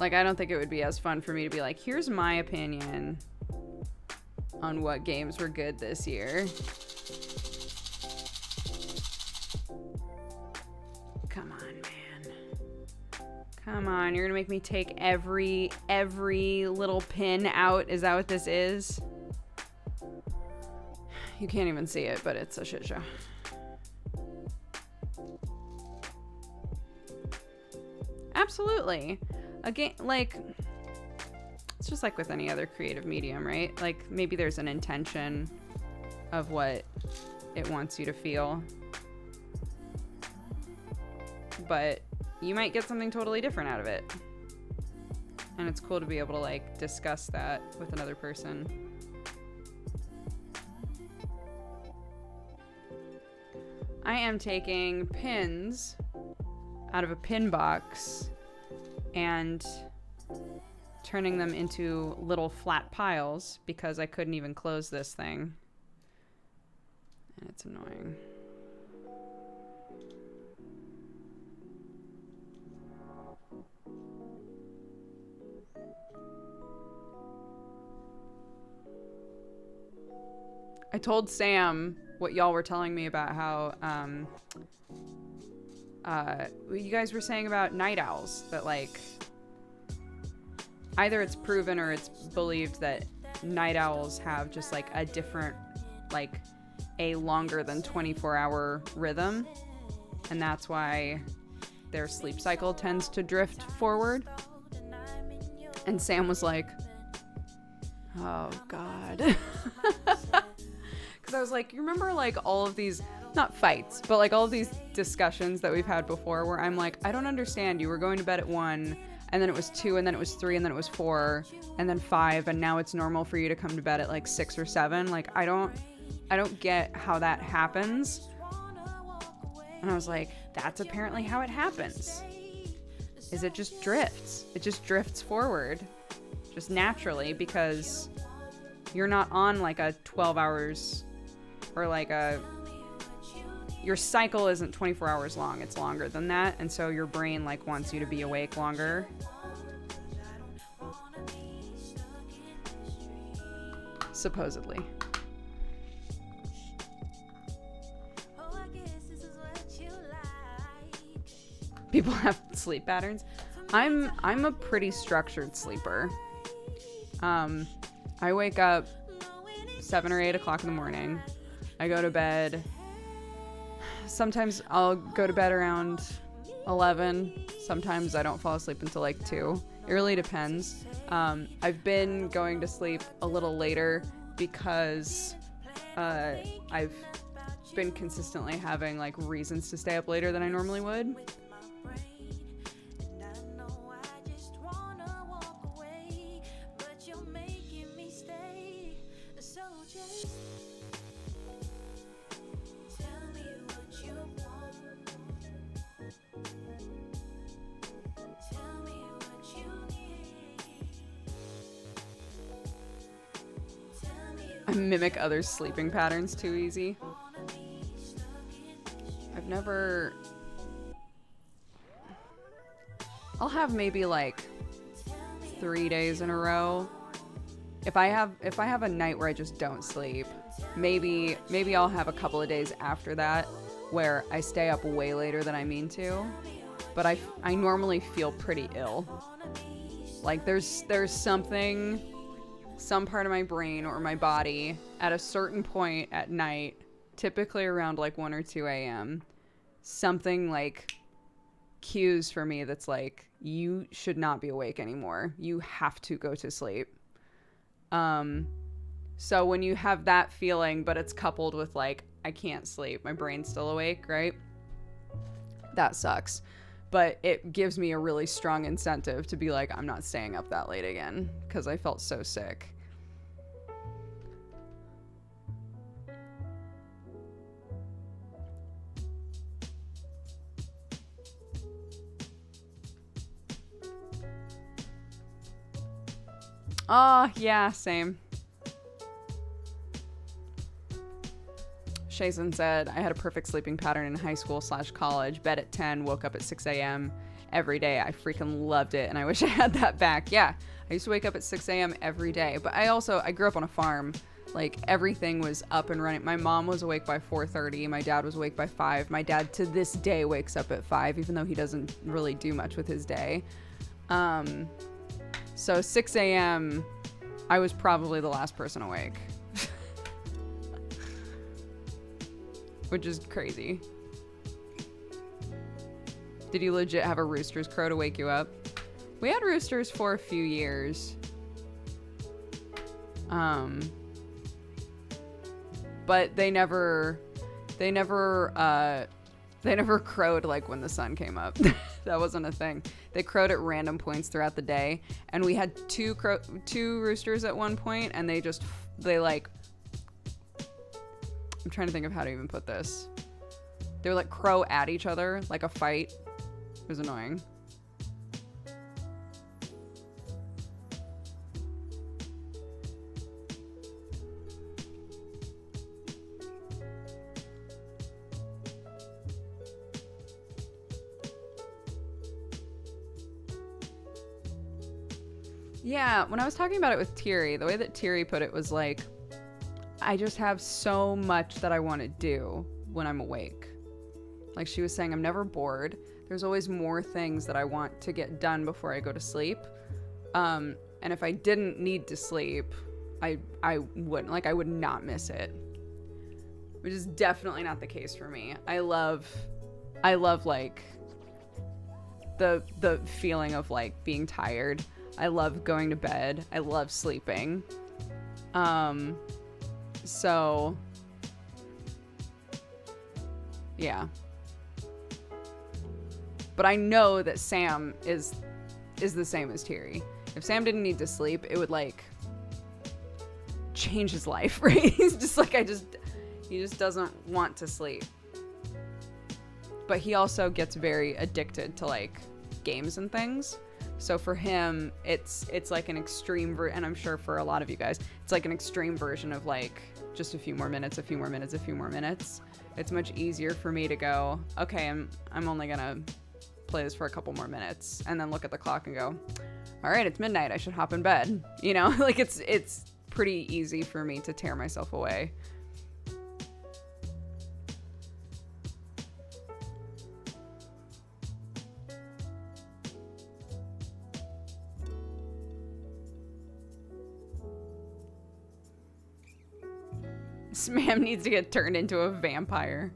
Like, I don't think it would be as fun for me to be like, here's my opinion on what games were good this year. Come on, man. Come on, you're gonna make me take every little pin out? Is that what this is? You can't even see it, but it's a shit show. Absolutely. Again, like, it's just like with any other creative medium, right? Like, maybe there's an intention of what it wants you to feel, but you might get something totally different out of it. And it's cool to be able to, like, discuss that with another person. I am taking pins out of a pin box and turning them into little flat piles because I couldn't even close this thing. And it's annoying. I told Sam what y'all were telling me about how you guys were saying about night owls, that like either it's proven or it's believed that night owls have just like a different, like a longer than 24-hour rhythm, and that's why their sleep cycle tends to drift forward. And Sam was like, oh God. Because I was like, you remember like all of these, not fights, but like all of these discussions that we've had before where I'm like, I don't understand, you were going to bed at 1 and then it was 2 and then it was 3 and then it was 4 and then 5 and now it's normal for you to come to bed at like 6 or 7. Like I don't get how that happens. And I was like, that's apparently how it happens. Is it just drifts. It just drifts forward just naturally because you're not on like a 12 hours or like your cycle isn't 24 hours long. It's longer than that. And so your brain like wants you to be awake longer. Supposedly. People have sleep patterns. I'm a pretty structured sleeper. I wake up 7 or 8 o'clock in the morning. I go to bed. Sometimes I'll go to bed around 11. Sometimes I don't fall asleep until like 2. It really depends. I've been going to sleep a little later because I've been consistently having like reasons to stay up later than I normally would. I mimic others' sleeping patterns too easy. I'll have maybe like 3 days in a row. If I have a night where I just don't sleep, maybe I'll have a couple of days after that where I stay up way later than I mean to. But I normally feel pretty ill. Like there's some part of my brain or my body at a certain point at night, typically around like 1 or 2 a.m., something like cues for me that's like, you should not be awake anymore. You have to go to sleep. So when you have that feeling, but it's coupled with like, I can't sleep, my brain's still awake, right? That sucks. But it gives me a really strong incentive to be like, I'm not staying up that late again because I felt so sick. Oh, yeah, same. Shazin said, I had a perfect sleeping pattern in high school/college. Bed at 10, woke up at 6 a.m. every day. I freaking loved it, and I wish I had that back. Yeah, I used to wake up at 6 a.m. every day. But I grew up on a farm. Like, everything was up and running. My mom was awake by 4:30. My dad was awake by 5. My dad, to this day, wakes up at 5, even though he doesn't really do much with his day. So 6 a.m., I was probably the last person awake. Which is crazy. Did you legit have a rooster's crow to wake you up? We had roosters for a few years. But they never crowed like when the sun came up. That wasn't a thing. They crowed at random points throughout the day, and we had two roosters at one point, and they like, I'm trying to think of how to even put this. They would like crow at each other like a fight. It was annoying. Yeah, when I was talking about it with Thierry, the way that Thierry put it was like, I just have so much that I want to do when I'm awake. Like she was saying, I'm never bored. There's always more things that I want to get done before I go to sleep. And if I didn't need to sleep, I wouldn't. Like I would not miss it. Which is definitely not the case for me. I love like the feeling of like being tired. I love going to bed. I love sleeping. So yeah. But I know that Sam is the same as Thierry. If Sam didn't need to sleep, it would like change his life, right? He's just like, he just doesn't want to sleep. But he also gets very addicted to like games and things. So for him, it's like an extreme and I'm sure for a lot of you guys, it's like an extreme version of like just a few more minutes, a few more minutes, a few more minutes. It's much easier for me to go, okay, I'm only gonna play this for a couple more minutes, and then look at the clock and go, all right, it's midnight, I should hop in bed. You know, like it's pretty easy for me to tear myself away. Sam needs to get turned into a vampire.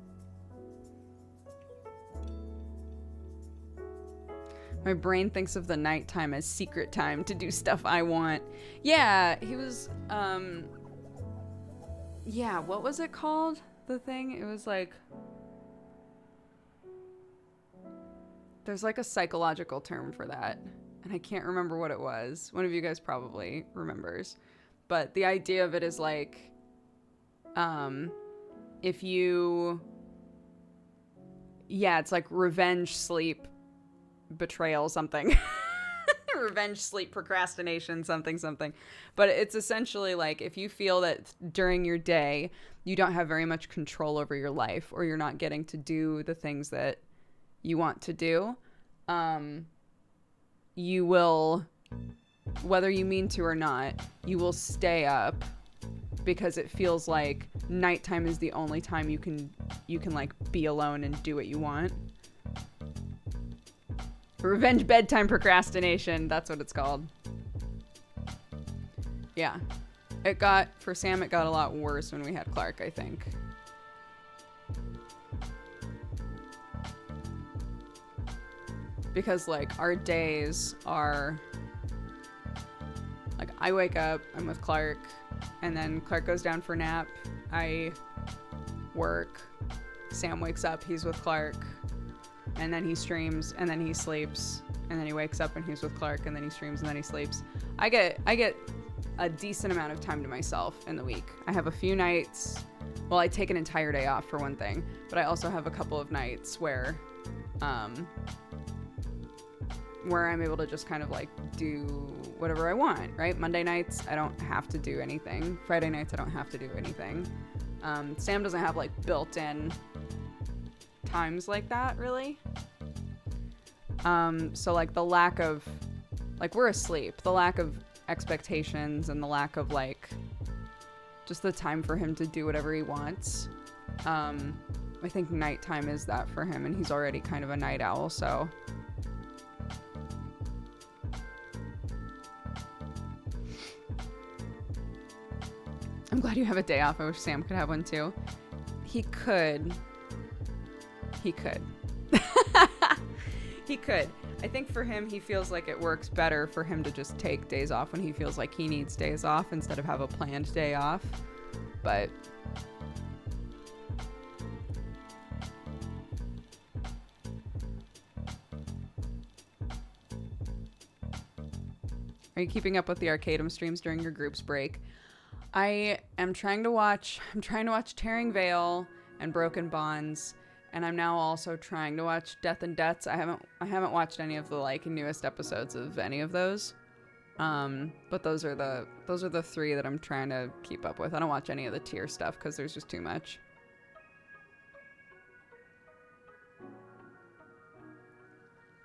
My brain thinks of the nighttime as secret time to do stuff I want. Yeah, he was, yeah, what was it called? The thing? It was like, there's like a psychological term for that. And I can't remember what it was. One of you guys probably remembers. But the idea of it is like, if you, yeah, it's like revenge, sleep, betrayal, something. Revenge, sleep, procrastination, something. But it's essentially like if you feel that during your day you don't have very much control over your life, or you're not getting to do the things that you want to do, you will, whether you mean to or not, you will stay up because it feels like nighttime is the only time you can like be alone and do what you want. Revenge bedtime procrastination, that's what it's called. Yeah. For Sam, it got a lot worse when we had Clark, I think. Because, like, our days are, like, I wake up, I'm with Clark, and then Clark goes down for a nap, I work, Sam wakes up, he's with Clark, and then he streams, and then he sleeps, and then he wakes up and he's with Clark, and then he streams, and then he sleeps. I get a decent amount of time to myself in the week. I have a few nights, well, I take an entire day off for one thing, but I also have a couple of nights where I'm able to just kind of like do whatever I want, right? Monday nights, I don't have to do anything. Friday nights, I don't have to do anything. Sam doesn't have like built-in times like that, really. So like the lack of, like we're asleep, the lack of expectations and the lack of like just the time for him to do whatever he wants. I think nighttime is that for him, and he's already kind of a night owl, so. I'm glad you have a day off. I wish Sam could have one too. He could. He could. I think for him, he feels like it works better for him to just take days off when he feels like he needs days off instead of have a planned day off. But are you keeping up with the Arcadum streams during your group's break? I am trying to watch Tearing Veil and Broken Bonds, and I'm now also trying to watch Death and Debts. I haven't watched any of the like newest episodes of any of those. But those are the three that I'm trying to keep up with. I don't watch any of the tier stuff because there's just too much.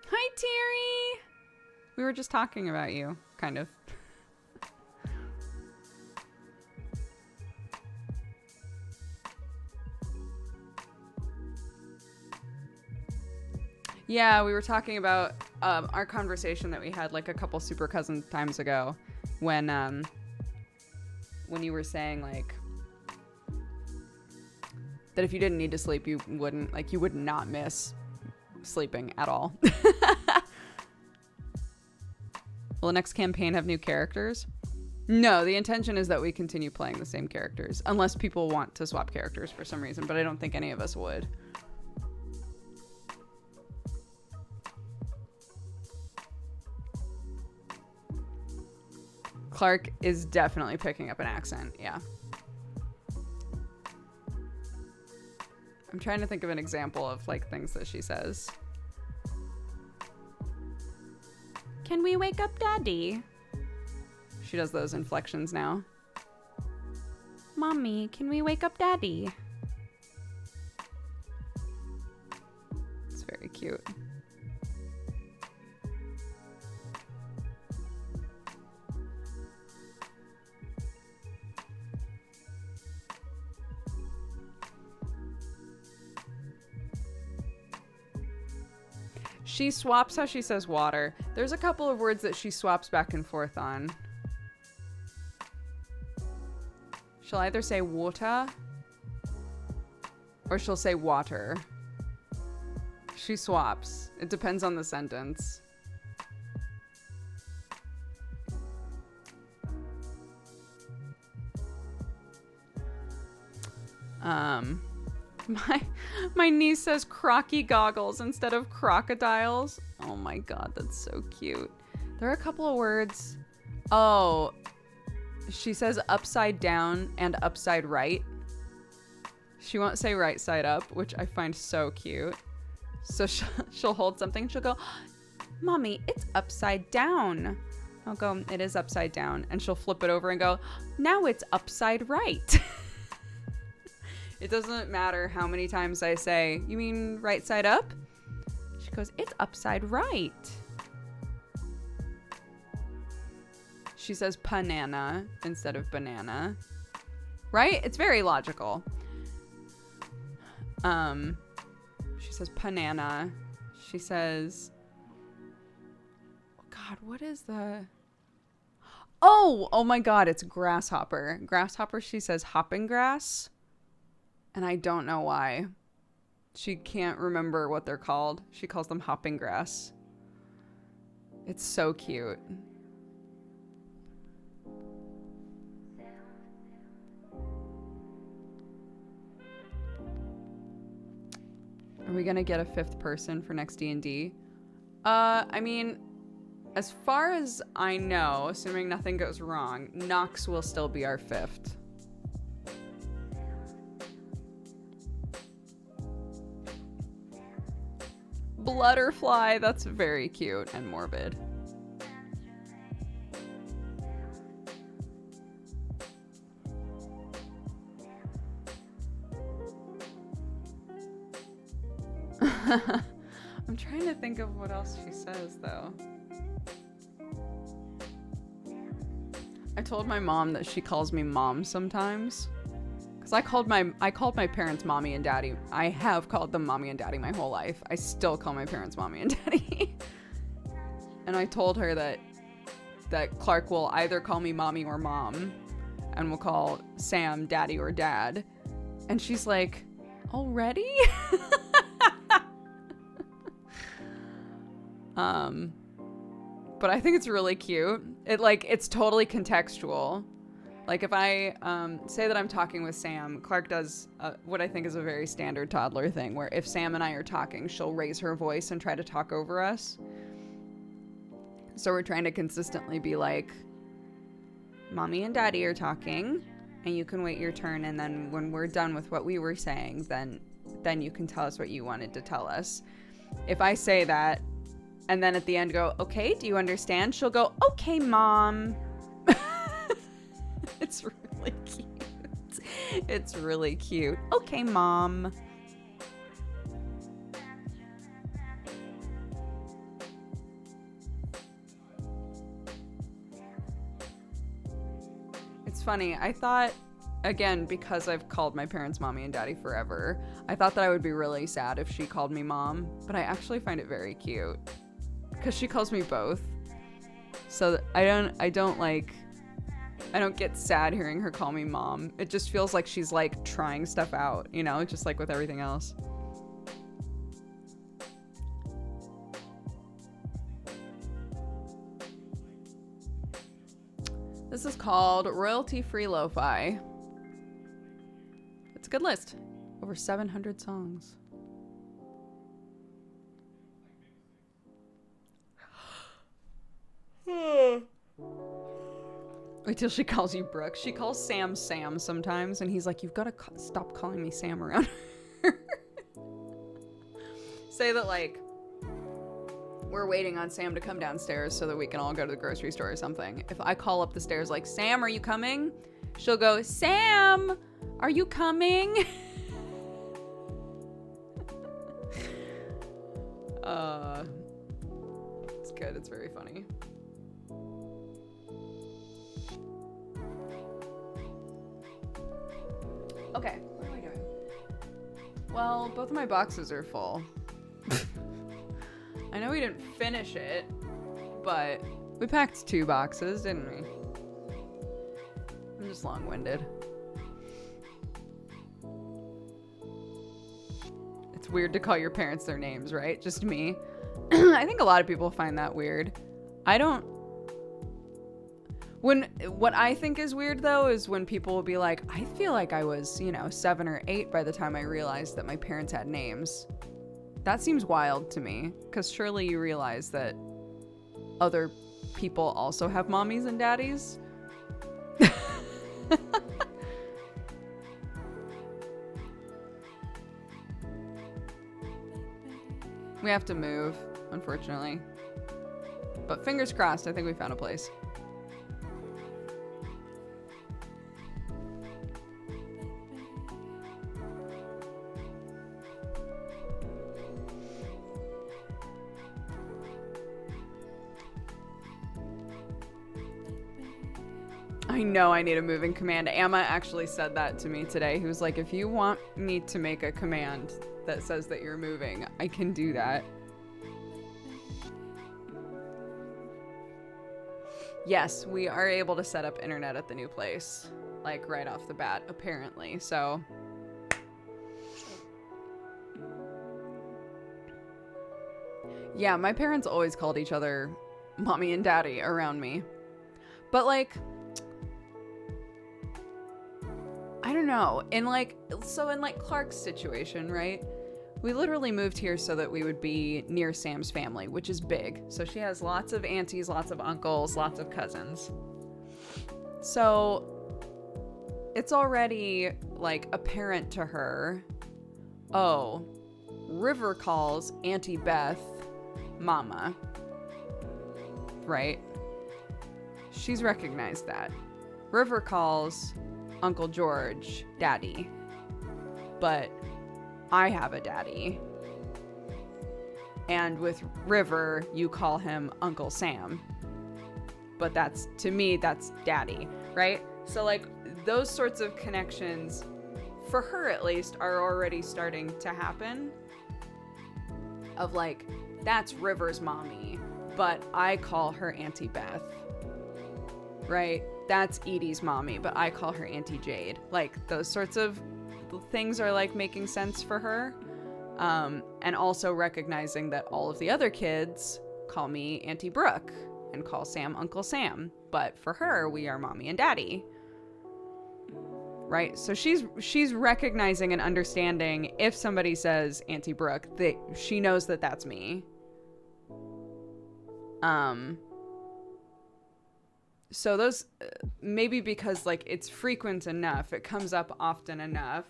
Hi, Terry! We were just talking about you, kind of. Yeah, we were talking about our conversation that we had like a couple super cousin times ago when you were saying like that if you didn't need to sleep, you would not miss sleeping at all. Will the next campaign have new characters? No, the intention is that we continue playing the same characters, unless people want to swap characters for some reason, but I don't think any of us would. Clark is definitely picking up an accent, yeah. I'm trying to think of an example of like things that she says. Can we wake up Daddy? She does those inflections now. Mommy, can we wake up Daddy? It's very cute. She swaps how she says water. There's a couple of words that she swaps back and forth on. She'll either say water or she'll say water. She swaps. It depends on the sentence. My niece says crocky goggles instead of crocodiles. Oh my god, that's so cute. There are a couple of words. Oh, she says upside down and upside right. She won't say right side up, which I find so cute. So she'll hold something. She'll go, Mommy, it's upside down. I'll go, it is upside down. And she'll flip it over and go, now it's upside right. It doesn't matter how many times I say, you mean right side up? She goes, it's upside right. She says banana instead of banana. Right? It's very logical. She says banana. She says, God, what is the... Oh my God, it's grasshopper. Grasshopper, she says hopping grass. And I don't know why. She can't remember what they're called. She calls them hopping grass. It's so cute. Are we gonna get a fifth person for next D&D? I mean, as far as I know, assuming nothing goes wrong, Nox will still be our fifth. Blutterfly, that's very cute and morbid. I'm trying to think of what else she says though. I told my mom that she calls me mom sometimes. Because I called my parents mommy and daddy. I have called them mommy and daddy my whole life. I still call my parents mommy and daddy. And I told her that Clark will either call me mommy or mom, and will call Sam daddy or dad. And she's like, already? But I think it's really cute. It's totally contextual. Like if I say that I'm talking with Sam, Clark does what I think is a very standard toddler thing, where if Sam and I are talking, she'll raise her voice and try to talk over us. So we're trying to consistently be like, Mommy and Daddy are talking, and you can wait your turn, and then when we're done with what we were saying, then you can tell us what you wanted to tell us. If I say that, and then at the end go, okay, do you understand? She'll go, okay, Mom. It's really cute. It's really cute. Okay, Mom. It's funny. I thought again, because I've called my parents mommy and daddy forever, I thought that I would be really sad if she called me mom, but I actually find it very cute because she calls me both. So I don't get sad hearing her call me mom. It just feels like she's like trying stuff out, you know, just like with everything else. This is called royalty-free lo-fi. It's a good list. Over 700 songs. Wait till she calls you Brooke. She calls Sam Sam sometimes, and he's like, you've got to stop calling me Sam around her. Say that, like, we're waiting on Sam to come downstairs so that we can all go to the grocery store or something. If I call up the stairs like, Sam, are you coming? She'll go, Sam, are you coming? It's good. It's very funny. Okay, what are we doing? Well, both of my boxes are full. I know we didn't finish it, but we packed 2 boxes, didn't we? I'm just long-winded. It's weird to call your parents their names, right? Just me. I think a lot of people find that weird. I don't. What I think is weird, though, is when people will be like, I feel like I was, 7 or 8 by the time I realized that my parents had names. That seems wild to me, because surely you realize that other people also have mommies and daddies. We have to move, unfortunately. But fingers crossed, I think we found a place. I know I need a moving command. Amma actually said that to me today. He was like, if you want me to make a command that says that you're moving, I can do that. Yes, we are able to set up internet at the new place, like right off the bat, apparently. So yeah, my parents always called each other mommy and daddy around me. But like, I don't know. In Clark's situation, right? We literally moved here so that we would be near Sam's family, which is big. So she has lots of aunties, lots of uncles, lots of cousins. So it's already like apparent to her, oh, River calls Auntie Beth Mama, right? She's recognized that. River calls Uncle George Daddy, but I have a daddy. And with River, you call him Uncle Sam. But that's, to me, that's daddy, right? So like those sorts of connections, for her at least, are already starting to happen. Of like, that's River's mommy, but I call her Auntie Beth, right? That's Edie's mommy, but I call her Auntie Jade. Like those sorts of things are like making sense for her. And also recognizing that all of the other kids call me Auntie Brooke and call Sam Uncle Sam. But for her, we are mommy and daddy. Right? So she's recognizing and understanding if somebody says Auntie Brooke, she knows that that's me. So those, maybe because like it's frequent enough, it comes up often enough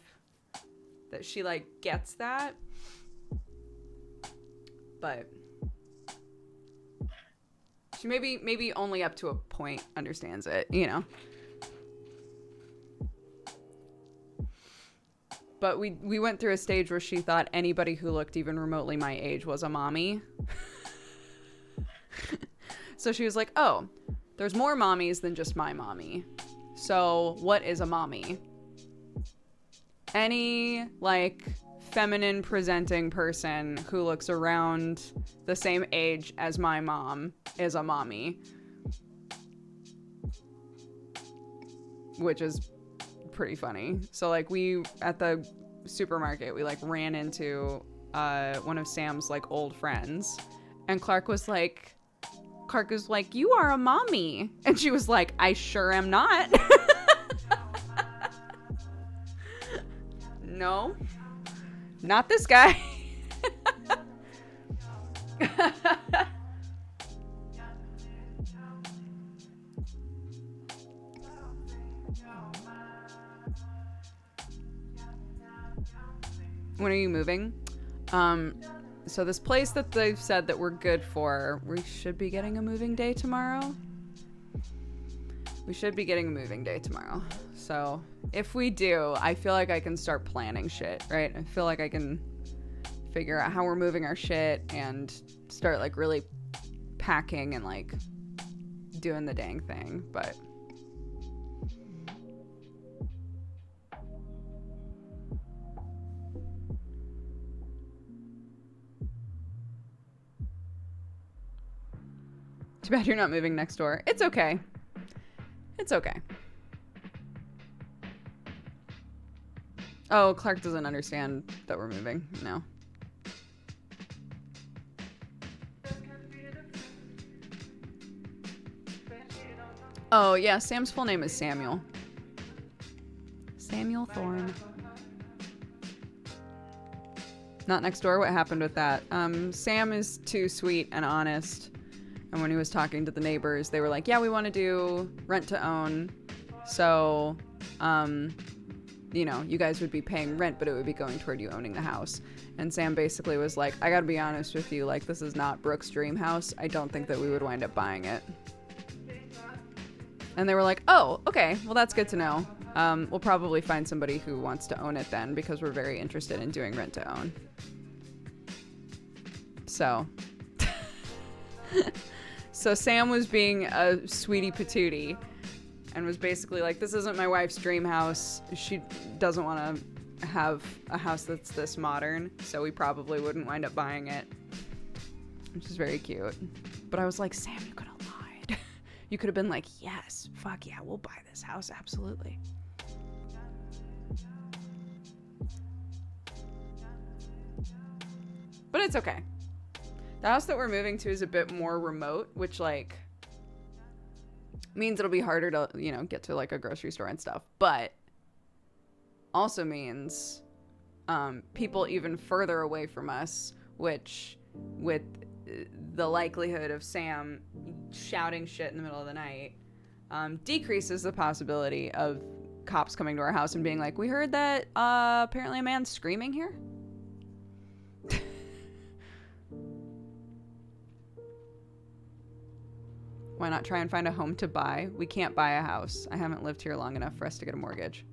that she like gets that. But she maybe only up to a point understands it, you know. But we went through a stage where she thought anybody who looked even remotely my age was a mommy. So she was like, oh, there's more mommies than just my mommy. So what is a mommy? any like feminine presenting person who looks around the same age as my mom is a mommy, which is pretty funny. So like we at the supermarket, we like ran into one of Sam's like old friends, and Clark was like, you are a mommy, and she was like, I sure am not. No, not this guy. When are you moving? So this place that they've said that we're good for, we should be getting a moving day tomorrow. So if we do, I feel like I can start planning shit, right? I feel like I can figure out how we're moving our shit and start like really packing and like doing the dang thing. But too bad you're not moving next door. It's okay. It's okay. Oh, Clark doesn't understand that we're moving. No. Oh, yeah, Sam's full name is Samuel. Samuel Thorne. Not next door? What happened with that? Sam is too sweet and honest. And when he was talking to the neighbors, they were like, yeah, we want to do rent to own. So, you know, you guys would be paying rent, but it would be going toward you owning the house. And Sam basically was like, I gotta be honest with you, like, this is not Brooke's dream house. I don't think that we would wind up buying it. And they were like, oh, okay, well, that's good to know. We'll probably find somebody who wants to own it then, because we're very interested in doing rent to own. So. So Sam was being a sweetie patootie and was basically like, this isn't my wife's dream house. She doesn't want to have a house that's this modern, so we probably wouldn't wind up buying it, which is very cute. But I was like, Sam, you could have lied. You could have been like, yes, fuck yeah, we'll buy this house, absolutely. But it's okay. The house that we're moving to is a bit more remote, which like means it'll be harder to, you know, get to like a grocery store and stuff, but also means people even further away from us, which with the likelihood of Sam shouting shit in the middle of the night, decreases the possibility of cops coming to our house and being like, we heard that apparently a man's screaming here. Why not try and find a home to buy? We can't buy a house. I haven't lived here long enough for us to get a mortgage.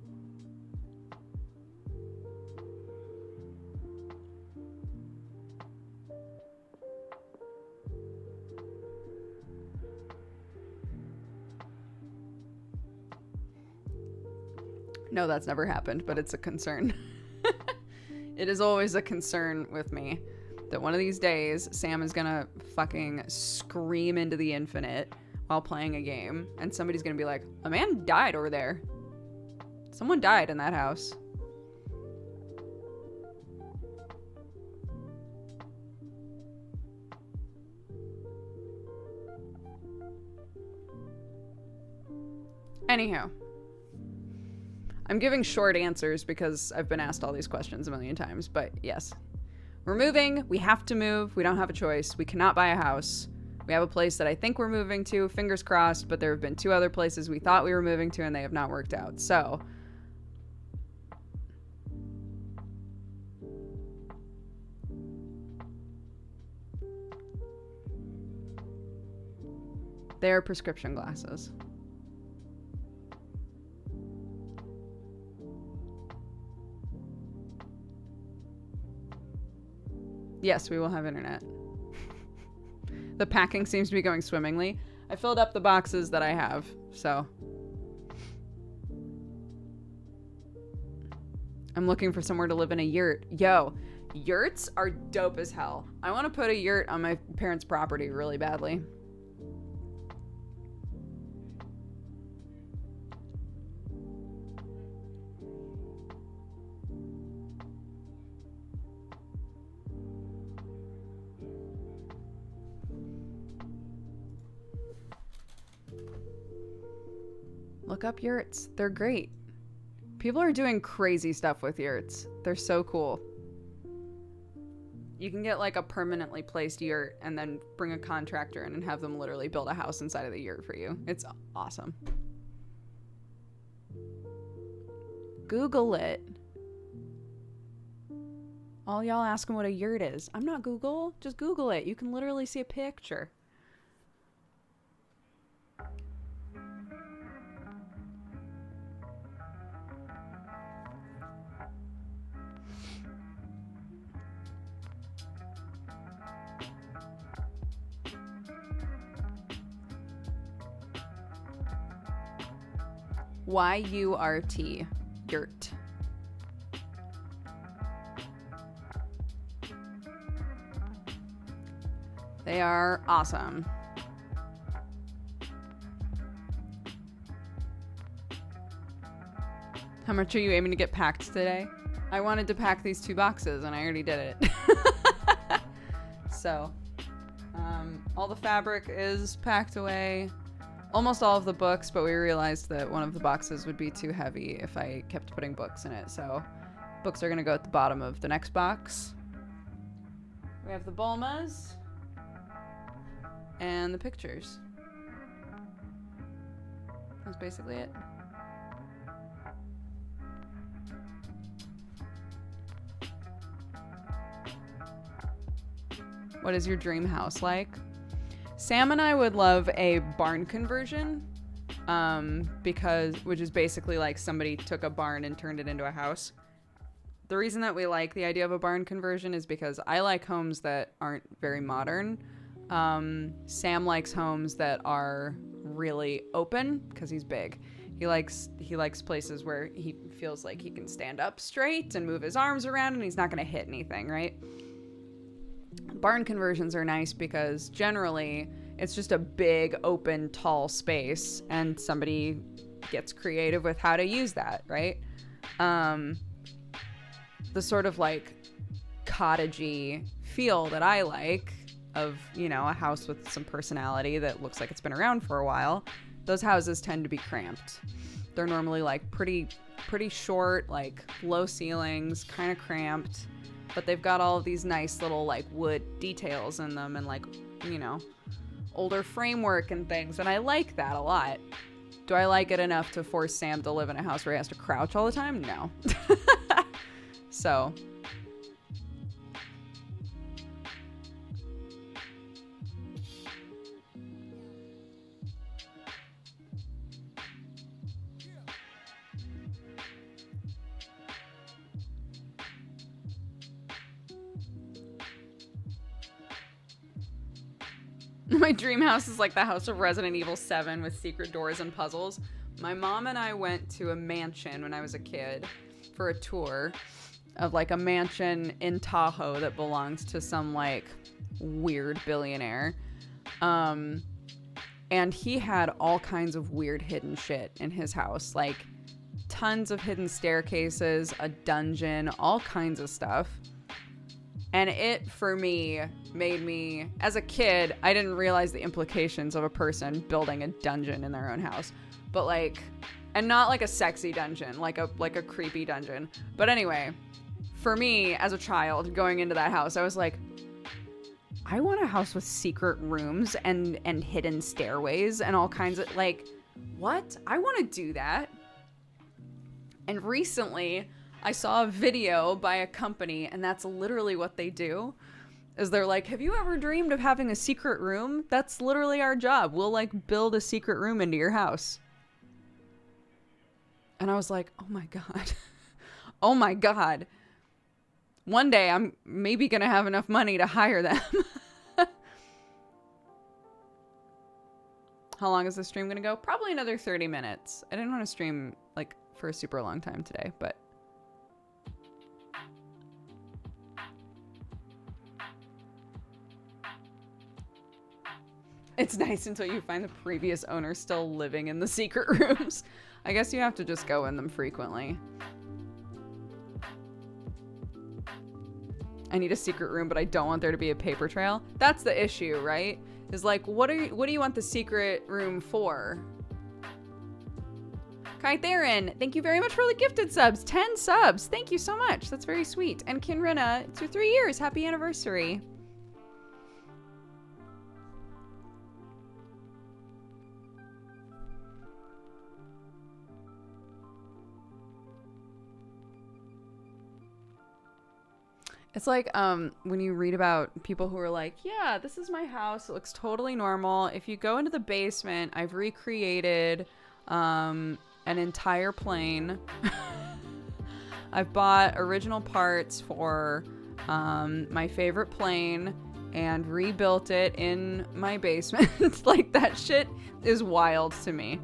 No, that's never happened, but it's a concern. It is always a concern with me that one of these days Sam is gonna fucking scream into the infinite while playing a game, and somebody's gonna be like, a man died over there. Someone died in that house. Anywho, I'm giving short answers because I've been asked all these questions a million times, but yes. We're moving. We have to move. We don't have a choice. We cannot buy a house. We have a place that I think we're moving to, fingers crossed, but there have been 2 other places we thought we were moving to and they have not worked out. So, they're prescription glasses. Yes, we will have internet. The packing seems to be going swimmingly. I filled up the boxes that I have, so. I'm looking for somewhere to live in a yurt. Yo, yurts are dope as hell. I want to put a yurt on my parents' property really badly. Look up yurts. They're great. People are doing crazy stuff with yurts. They're so cool. You can get like a permanently placed yurt and then bring a contractor in and have them literally build a house inside of the yurt for you. It's awesome. Google it. All y'all asking what a yurt is. I'm not Google. Just Google it. You can literally see a picture. Y-U-R-T, yurt. They are awesome. How much are you aiming to get packed today? I wanted to pack these 2 boxes and I already did it. So, all the fabric is packed away. Almost all of the books, but we realized that one of the boxes would be too heavy if I kept putting books in it. So books are going to go at the bottom of the next box. We have the Bulmas and the pictures. That's basically it. What is your dream house like? Sam and I would love a barn conversion, which is basically like somebody took a barn and turned it into a house. The reason that we like the idea of a barn conversion is because I like homes that aren't very modern. Sam likes homes that are really open because he's big. He likes places where he feels like he can stand up straight and move his arms around and he's not going to hit anything, right? Barn conversions are nice because generally it's just a big, open, tall space and somebody gets creative with how to use that, right? The sort of like cottagey feel that I like of, you know, a house with some personality that looks like it's been around for a while, those houses tend to be cramped. They're normally like pretty short, like low ceilings, kind of cramped. But they've got all of these nice little like wood details in them and like, you know, older framework and things. And I like that a lot. Do I like it enough to force Sam to live in a house where he has to crouch all the time? No. So. My dream house is like the house of Resident Evil 7 with secret doors and puzzles. My mom and I went to a mansion when I was a kid for a tour of like a mansion in Tahoe that belongs to some like weird billionaire. And he had all kinds of weird hidden shit in his house, like tons of hidden staircases, a dungeon, all kinds of stuff. And it, for me, made me, as a kid, I didn't realize the implications of a person building a dungeon in their own house. But like, and not like a sexy dungeon, like a creepy dungeon. But anyway, for me, as a child, going into that house, I was like, I want a house with secret rooms and hidden stairways and all kinds of, like, what? I want to do that. And recently, I saw a video by a company, and that's literally what they do. Is they're like, have you ever dreamed of having a secret room? That's literally our job. We'll like build a secret room into your house. And I was like, oh my God. Oh my God. One day I'm maybe going to have enough money to hire them. How long is the stream going to go? Probably another 30 minutes. I didn't want to stream like for a super long time today, but It's nice until you find the previous owner still living in the secret rooms. I guess you have to just go in them frequently. I need a secret room, but I don't want there to be a paper trail. That's the issue, right? Is like, what do you want the secret room for? Kai Theron, thank you very much for the gifted subs. 10 subs. Thank you so much. That's very sweet. And Kinrina, it's your 3 years. Happy anniversary. It's like when you read about people who are like, yeah, this is my house. It looks totally normal. If you go into the basement, I've recreated an entire plane. I've bought original parts for my favorite plane and rebuilt it in my basement. Like, that shit is wild to me.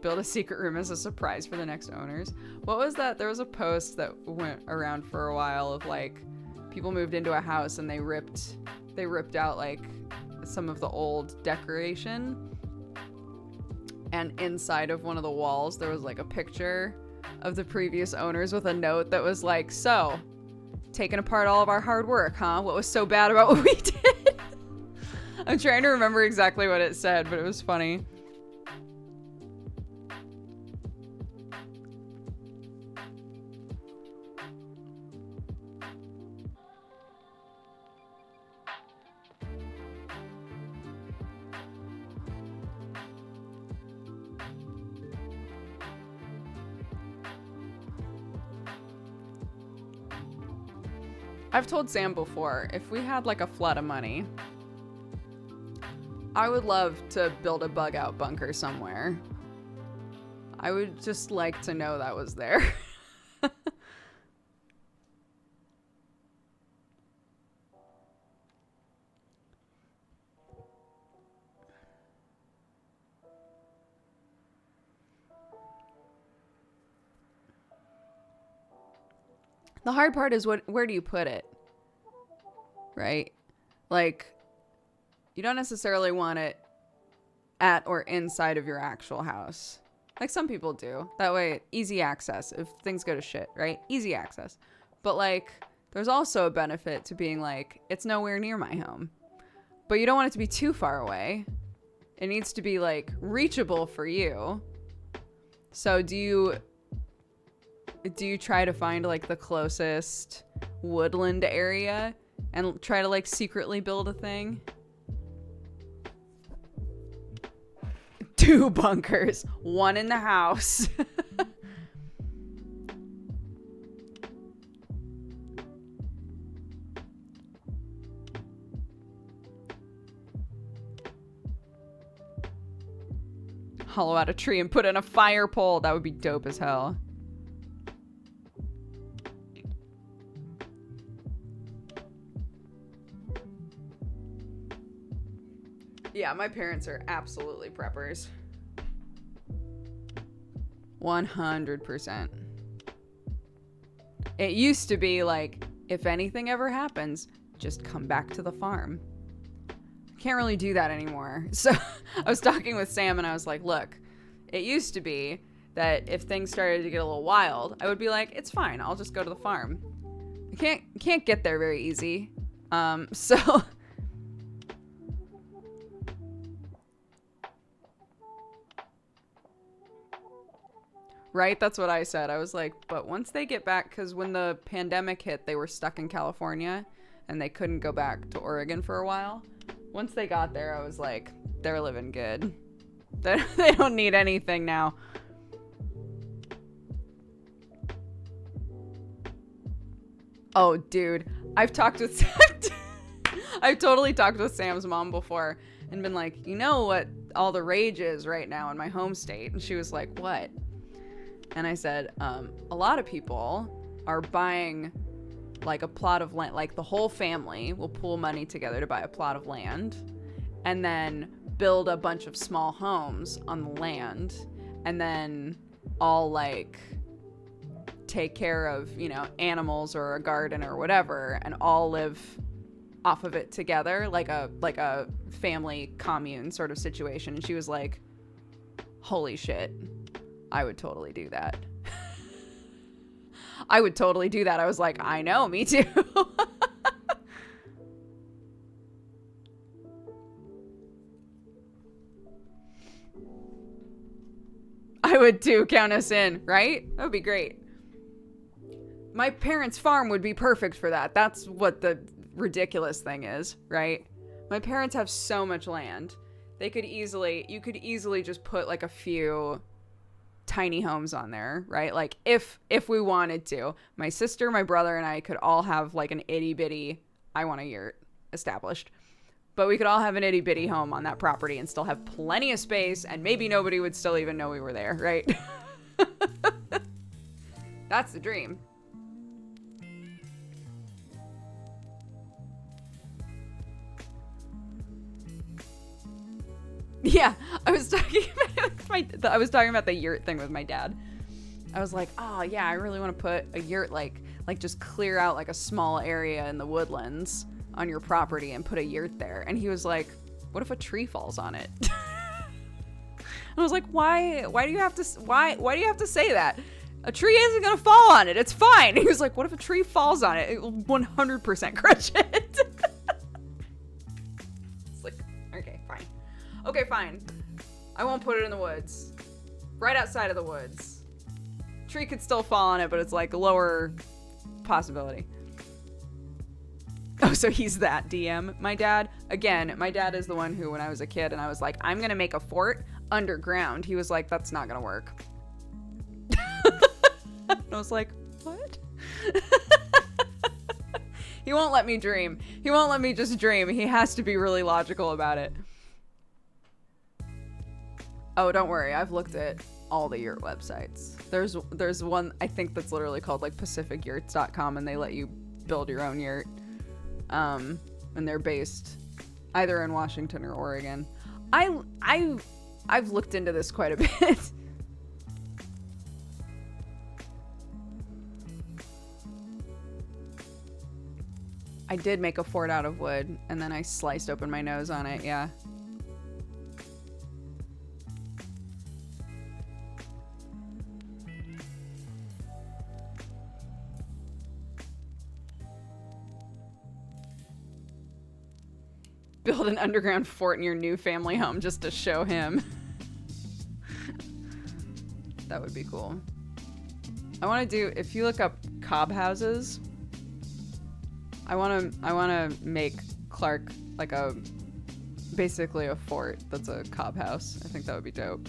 Build a secret room as a surprise for the next owners. What was that? There was a post that went around for a while of like people moved into a house and they ripped out like some of the old decoration, and inside of one of the walls there was like a picture of the previous owners with a note that was like, so taking apart all of our hard work, huh? What was so bad about what we did? I'm trying to remember exactly what it said, but it was funny. I've told Sam before, if we had like a flood of money, I would love to build a bug out bunker somewhere. I would just like to know that was there. The hard part is where do you put it? Right? Like, you don't necessarily want it at or inside of your actual house. Like some people do. That way, easy access if things go to shit, right? Easy access. But like, there's also a benefit to being like, it's nowhere near my home. But you don't want it to be too far away. It needs to be like reachable for you. So do you try to find like the closest woodland area and try to like secretly build a thing? 2 bunkers, 1 in the house. Hollow out a tree and put in a fire pole. That would be dope as hell. Yeah, my parents are absolutely preppers. 100%. It used to be like, if anything ever happens, just come back to the farm. Can't really do that anymore. So I was talking with Sam and I was like, look, it used to be that if things started to get a little wild, I would be like, it's fine, I'll just go to the farm. I can't get there very easy. So right? That's what I said. I was like, but once they get back, because when the pandemic hit, they were stuck in California and they couldn't go back to Oregon for a while. Once they got there, I was like, they're living good. They don't need anything now. Oh, dude. I've totally talked with Sam's mom before and been like, you know what all the rage is right now in my home state? And she was like, what? And I said, a lot of people are buying like a plot of land, like the whole family will pool money together to buy a plot of land. and then build a bunch of small homes on the land, and then all like take care of, you know, animals or a garden or whatever, and all live off of it together, like a family commune sort of situation. And she was like, holy shit, I would totally do that. I would totally do that. I was like, I know, me too. I would too, count us in, right? That would be great. My parents' farm would be perfect for that. That's what the ridiculous thing is, right? My parents have so much land. You could easily just put like a few tiny homes on there, right? Like if we wanted to. My sister, my brother, and I could all have like an itty bitty, I want a yurt established. But we could all have an itty bitty home on that property and still have plenty of space, and maybe nobody would still even know we were there, right? That's the dream. Yeah, I was talking about the yurt thing with my dad. I was like, oh yeah, I really want to put a yurt, like just clear out like a small area in the woodlands on your property and put a yurt there. And he was like, what if a tree falls on it? I was like, why do you have to say that? A tree isn't gonna fall on it, it's fine. He was like, what if a tree falls on it? It will 100% crush it. It's like, okay, fine. I won't put it in the woods. Right outside of the woods. Tree could still fall on it, but it's like lower possibility. Oh, so he's that DM. My dad is the one who, when I was a kid and I was like, I'm going to make a fort underground, he was like, that's not going to work. And I was like, what? He won't let me dream. He won't let me just dream. He has to be really logical about it. Oh, don't worry. I've looked at all the yurt websites. There's one, I think, that's literally called like pacificyurts.com, and they let you build your own yurt. And they're based either in Washington or Oregon. I've looked into this quite a bit. I did make a fort out of wood, and then I sliced open my nose on it, yeah. Build an underground fort in your new family home just to show him. That would be cool. I want to do, if you look up cob houses, I want to make Clark like basically a fort that's a cob house. I think that would be dope.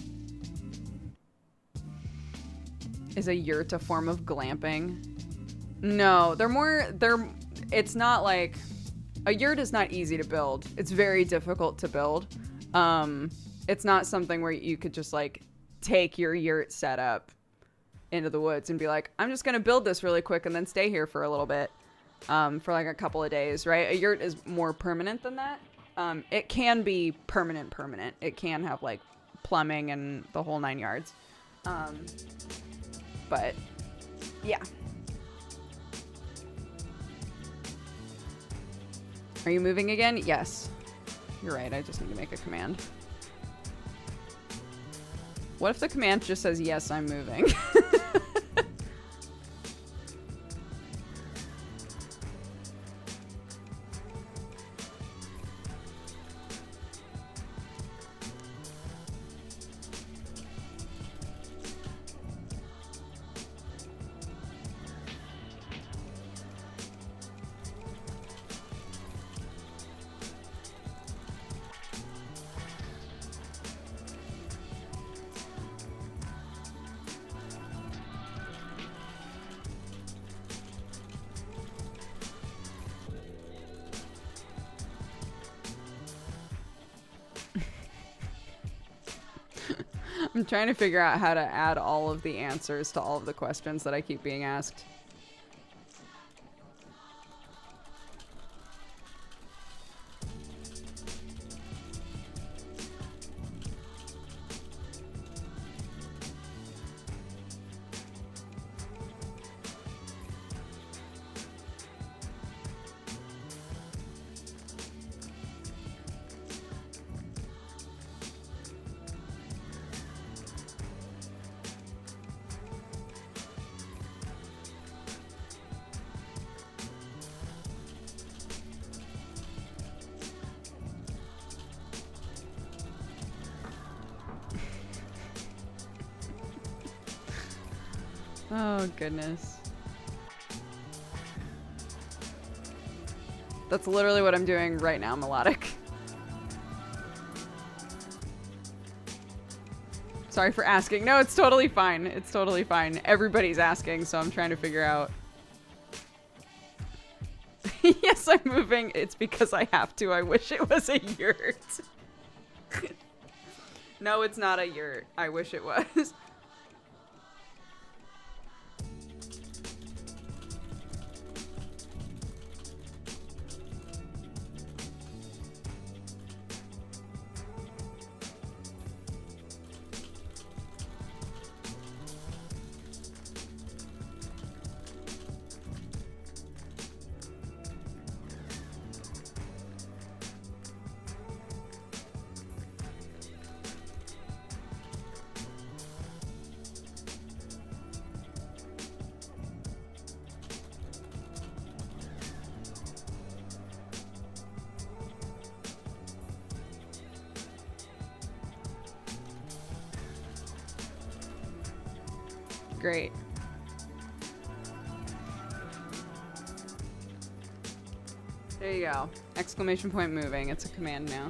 Is a yurt a form of glamping? No, it's not like, a yurt is not easy to build. It's very difficult to build. It's not something where you could just like take your yurt setup into the woods and be like, I'm just going to build this really quick and then stay here for a little bit, for like a couple of days, right? A yurt is more permanent than that. It can be permanent. It can have like plumbing and the whole 9 yards. But yeah. Are you moving again? Yes. You're right. I just need to make a command. What if the command just says, yes, I'm moving? I'm trying to figure out how to add all of the answers to all of the questions that I keep being asked. Oh, goodness. That's literally what I'm doing right now, Melodic. Sorry for asking. No, it's totally fine. It's totally fine. Everybody's asking, so I'm trying to figure out. Yes, I'm moving. It's because I have to. I wish it was a yurt. No, it's not a yurt. I wish it was. Great. There you go. Exclamation point moving. It's a command now.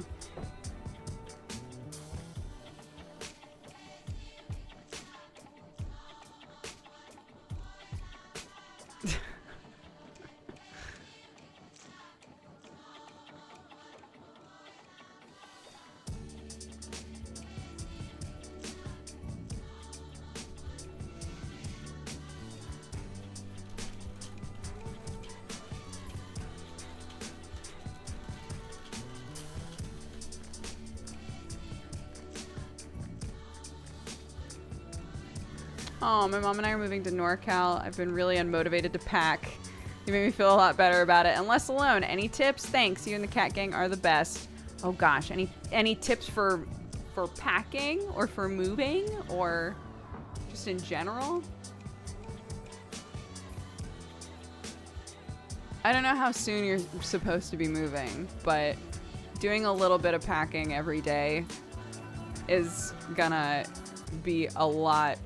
Oh, my mom and I are moving to NorCal. I've been really unmotivated to pack. You made me feel a lot better about it and less alone. Any tips? Thanks. You and the cat gang are the best. Oh gosh, any tips for packing or for moving or just in general? I don't know how soon you're supposed to be moving, but doing a little bit of packing every day is gonna be a lot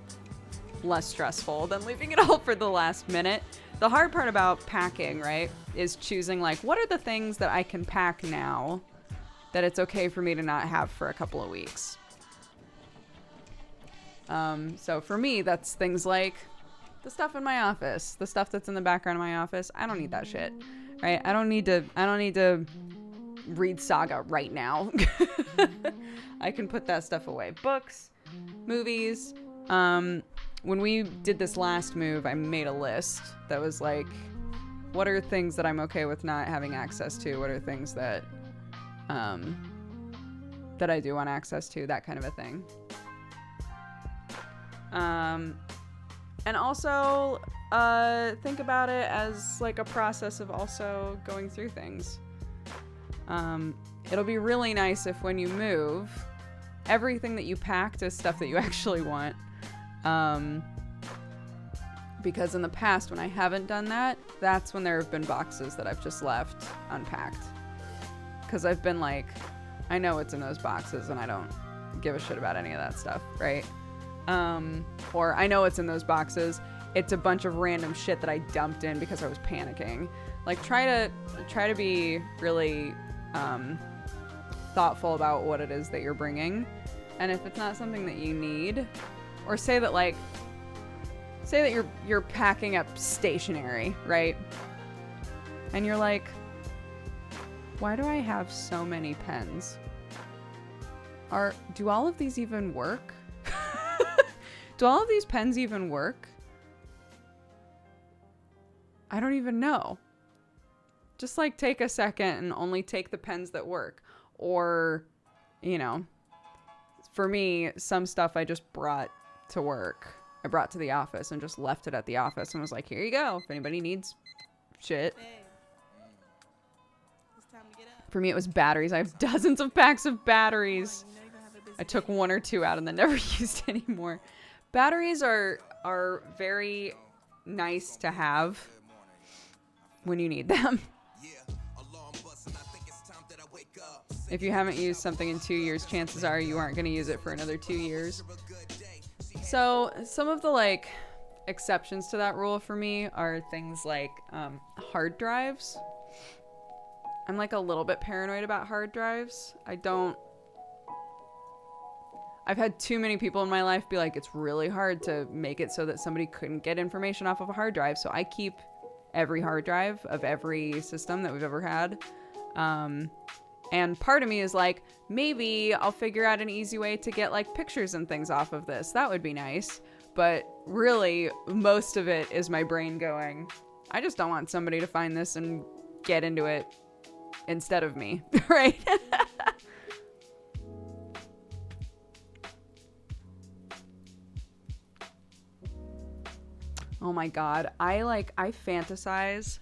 less stressful than leaving it all for the last minute. The hard part about packing, right, is choosing like what are the things that I can pack now that it's okay for me to not have for a couple of weeks. So for me, that's things like the stuff in my office, the stuff that's in the background of my office. I don't need that shit, right? I don't need to read Saga right now. I can put that stuff away. Books, movies. When we did this last move, I made a list that was like, what are things that I'm okay with not having access to? What are things that that I do want access to? That kind of a thing. And also think about it as like a process of also going through things. It'll be really nice if when you move, everything that you packed is stuff that you actually want. Because in the past, when I haven't done that, that's when there have been boxes that I've just left unpacked. Because I've been like, I know what's in those boxes and I don't give a shit about any of that stuff, right? Or I know what's in those boxes. It's a bunch of random shit that I dumped in because I was panicking. Like try to be really thoughtful about what it is that you're bringing. And if it's not something that you need, or say that you're packing up stationery, right? And you're like, why do I have so many pens? Do all of these even work? Do all of these pens even work? I don't even know. Just like take a second and only take the pens that work. Or, you know, for me, some stuff I just brought to work. I brought to the office and just left it at the office and was like, here you go. If anybody needs shit. Hey. It's time to get up. For me, it was batteries. I have dozens of packs of batteries. You know you're gonna have a busy I took day. 1 or 2 out and then never used anymore. Batteries are very nice to have when you need them. If you haven't used something in 2 years, chances are you aren't going to use it for another 2 years. So some of the like exceptions to that rule for me are things like hard drives. I'm like a little bit paranoid about hard drives. I've had too many people in my life be like, it's really hard to make it so that somebody couldn't get information off of a hard drive. So I keep every hard drive of every system that we've ever had. And part of me is like, maybe I'll figure out an easy way to get like pictures and things off of this. That would be nice. But really, most of it is my brain going, I just don't want somebody to find this and get into it instead of me, right? Oh my God. I fantasize.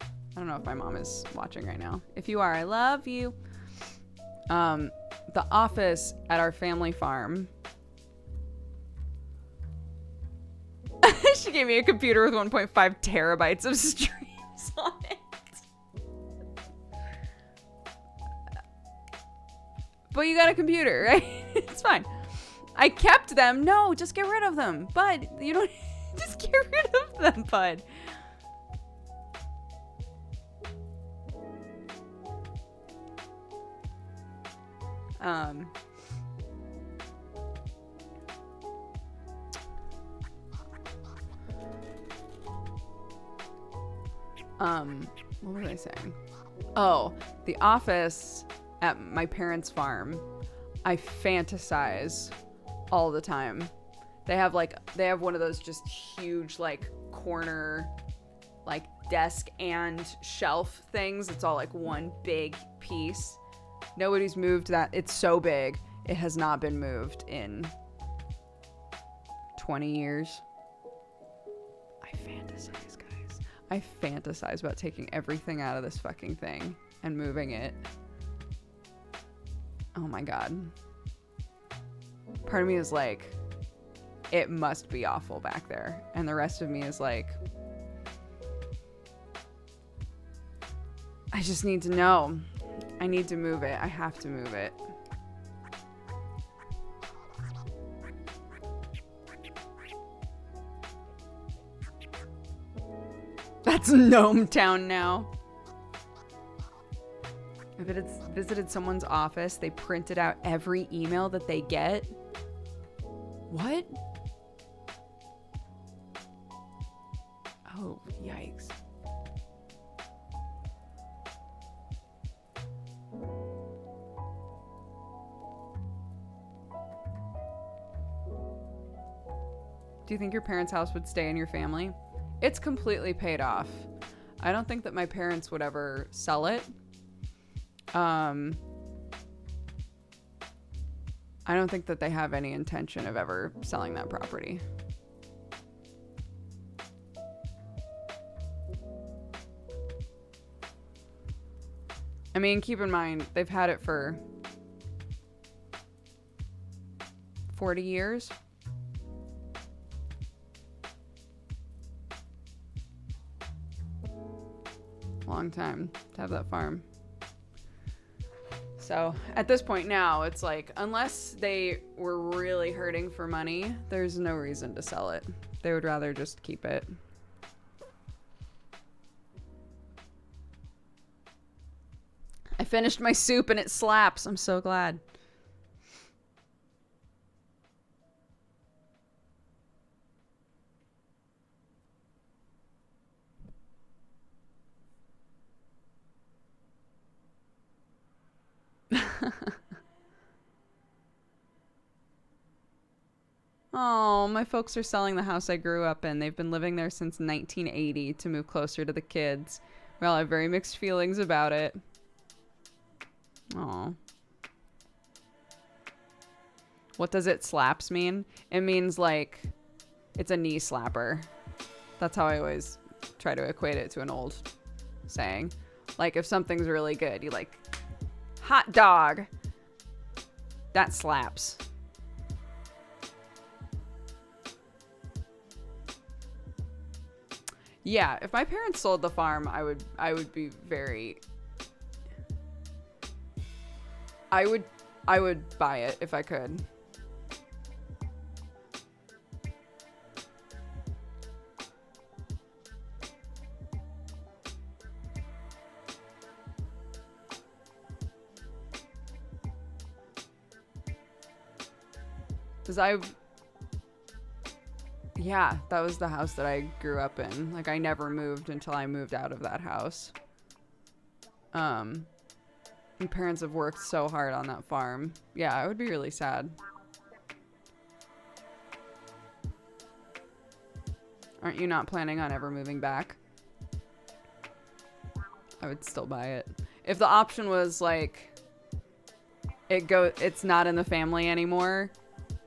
I don't know if my mom is watching right now. If you are, I love you. The office at our family farm. She gave me a computer with 1.5 terabytes of streams on it. But you got a computer, right? It's fine. I kept them. No, just get rid of them. Bud, you don't... Just get rid of them, bud. What was I saying? Oh, the office at my parents' farm. I fantasize all the time. They have one of those just huge like corner like desk and shelf things. It's all like one big piece. Nobody's moved that. It's so big. It has not been moved in 20 years. I fantasize, guys. I fantasize about taking everything out of this fucking thing and moving it. Oh my God. Part of me is like, it must be awful back there. And the rest of me is like, I just need to know. I need to move it. I have to move it. That's Gnome Town now. If it has visited someone's office, they printed out every email that they get. What? Oh, yikes. Do you think your parents' house would stay in your family? It's completely paid off. I don't think that my parents would ever sell it. I don't think that they have any intention of ever selling that property. I mean, keep in mind, they've had it for 40 years. Long time to have that farm. So at this point now, it's like, unless they were really hurting for money, there's no reason to sell it. They would rather just keep it. I finished my soup and it slaps. I'm so glad. Oh, my folks are selling the house I grew up in. They've been living there since 1980 to move closer to the kids. Well, I have very mixed feelings about it. Oh. What does it slaps mean? It means like it's a knee slapper. That's how I always try to equate it to an old saying. Like if something's really good, you like, hot dog. That slaps. Yeah, if my parents sold the farm, I would be very... I would buy it if I could. Because yeah, that was the house that I grew up in. Like, I never moved until I moved out of that house. My parents have worked so hard on that farm. Yeah, I would be really sad. Aren't you not planning on ever moving back? I would still buy it. If the option was like, it's not in the family anymore,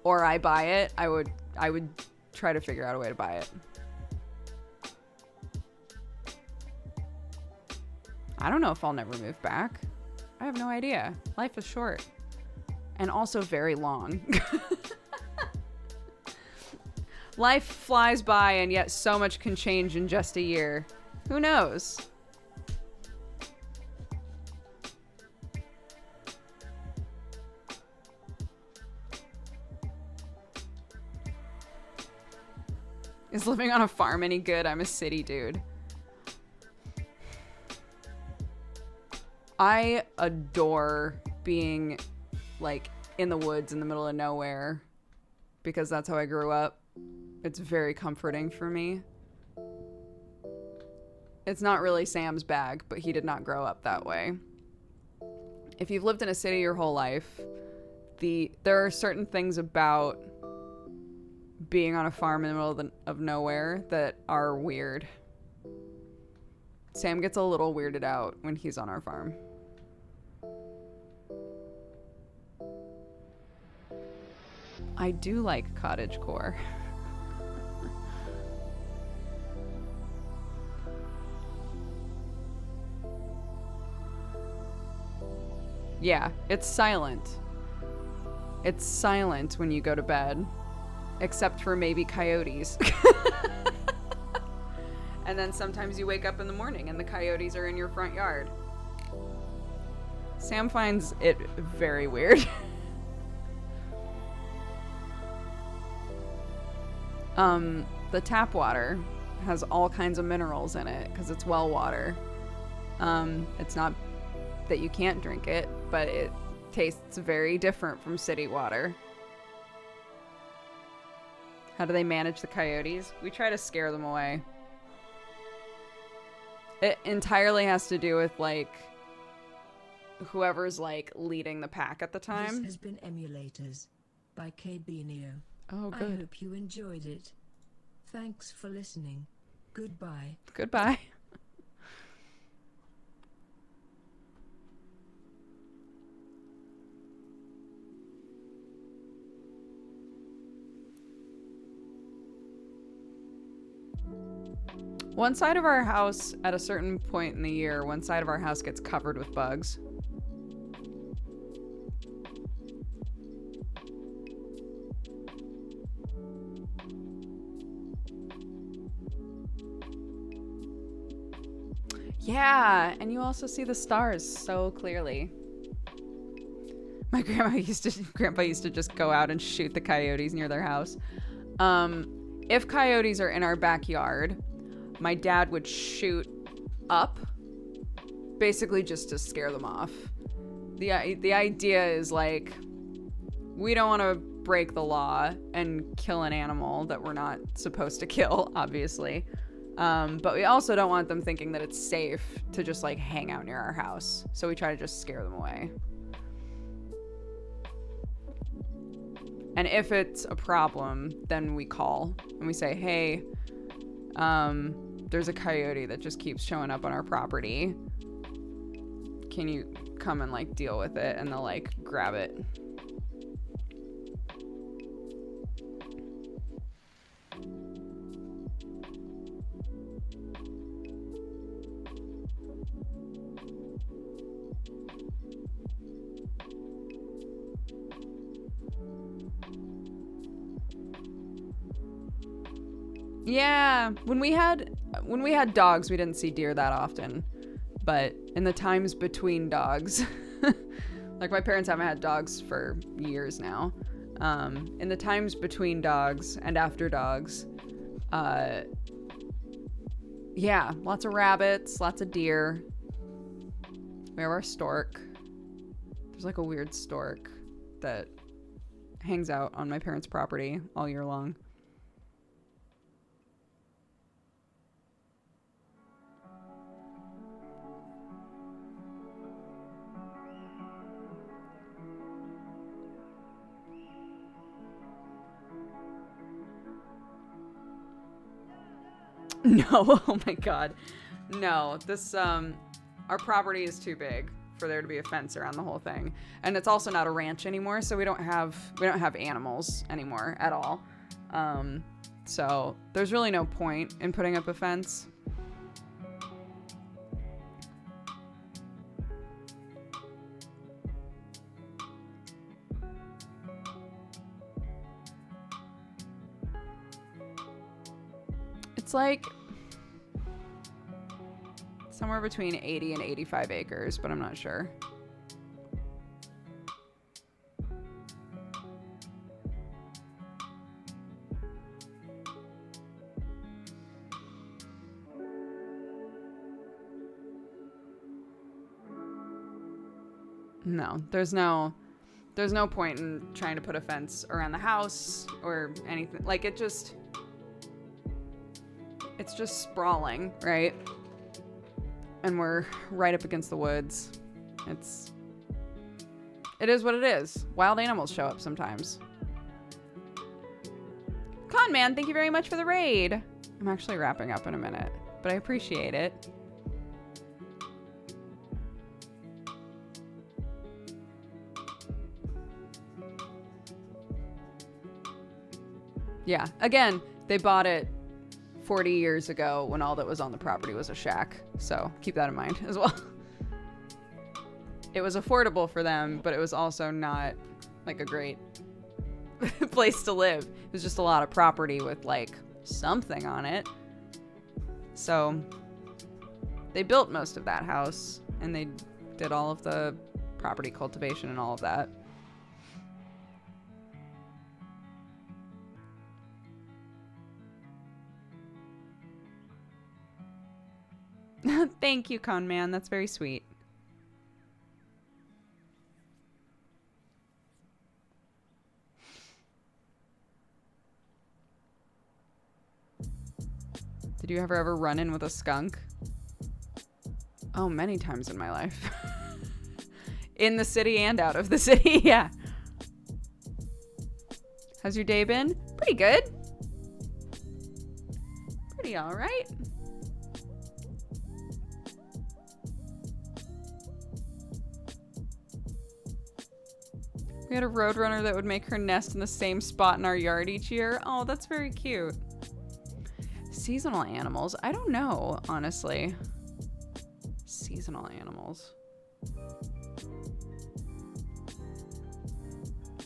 or I buy it, I would try to figure out a way to buy it. I don't know if I'll never move back. I have no idea. Life is short. And also very long. Life flies by, and yet so much can change in just a year. Who knows? Is living on a farm any good? I'm a city dude. I adore being like in the woods in the middle of nowhere because that's how I grew up. It's very comforting for me. It's not really Sam's bag, but he did not grow up that way. If you've lived in a city your whole life, there are certain things about being on a farm in the middle of nowhere that are weird. Sam gets a little weirded out when he's on our farm. I do like cottagecore. Yeah, it's silent. It's silent when you go to bed. Except for maybe coyotes. And then sometimes you wake up in the morning and the coyotes are in your front yard. Sam finds it very weird. The tap water has all kinds of minerals in it because it's well water. It's not that you can't drink it, but it tastes very different from city water. How do they manage the coyotes? We try to scare them away. It entirely has to do with, like, whoever's, like, leading the pack at the time. This has been Emulators by KB Neo. Oh, good. I hope you enjoyed it. Thanks for listening. Goodbye. Goodbye. One side of our house, at a certain point in the year, one side of our house gets covered with bugs. Yeah, and you also see the stars so clearly. My grandpa used to just go out and shoot the coyotes near their house. If coyotes are in our backyard, my dad would shoot up, basically just to scare them off. The idea is, like, we don't want to break the law and kill an animal that we're not supposed to kill, obviously. But we also don't want them thinking that it's safe to just, like, hang out near our house. So we try to just scare them away. And if it's a problem, then we call and we say, hey, there's a coyote that just keeps showing up on our property. Can you come and, like, deal with it? And they'll, like, grab it. Yeah, when we had dogs, we didn't see deer that often. But in the times between dogs, like, my parents haven't had dogs for years now. In the times between dogs and after dogs, yeah, lots of rabbits, lots of deer. We have our stork. There's, like, a weird stork that hangs out on my parents' property all year long. No, oh my god. No, this, our property is too big for there to be a fence around the whole thing. And it's also not a ranch anymore, so we don't have animals anymore at all. So there's really no point in putting up a fence. It's like somewhere between 80 and 85 acres, but I'm not sure. No, there's no point in trying to put a fence around the house or anything. Like, it's just sprawling, right? And we're right up against the woods. It is what it is. Wild animals show up sometimes. Con Man, thank you very much for the raid. I'm actually wrapping up in a minute, but I appreciate it. Yeah, again, they bought it 40 years ago when all that was on the property was a shack. So keep that in mind as well. It was affordable for them, but it was also not like a great place to live. It was just a lot of property with like something on it. So they built most of that house and they did all of the property cultivation and all of that. Thank you, Con Man. That's very sweet. Did you ever run in with a skunk? Oh, many times in my life. In the city and out of the city, yeah. How's your day been? Pretty good. Pretty all right. We had a roadrunner that would make her nest in the same spot in our yard each year. Oh, that's very cute. Seasonal animals? I don't know, honestly. Seasonal animals.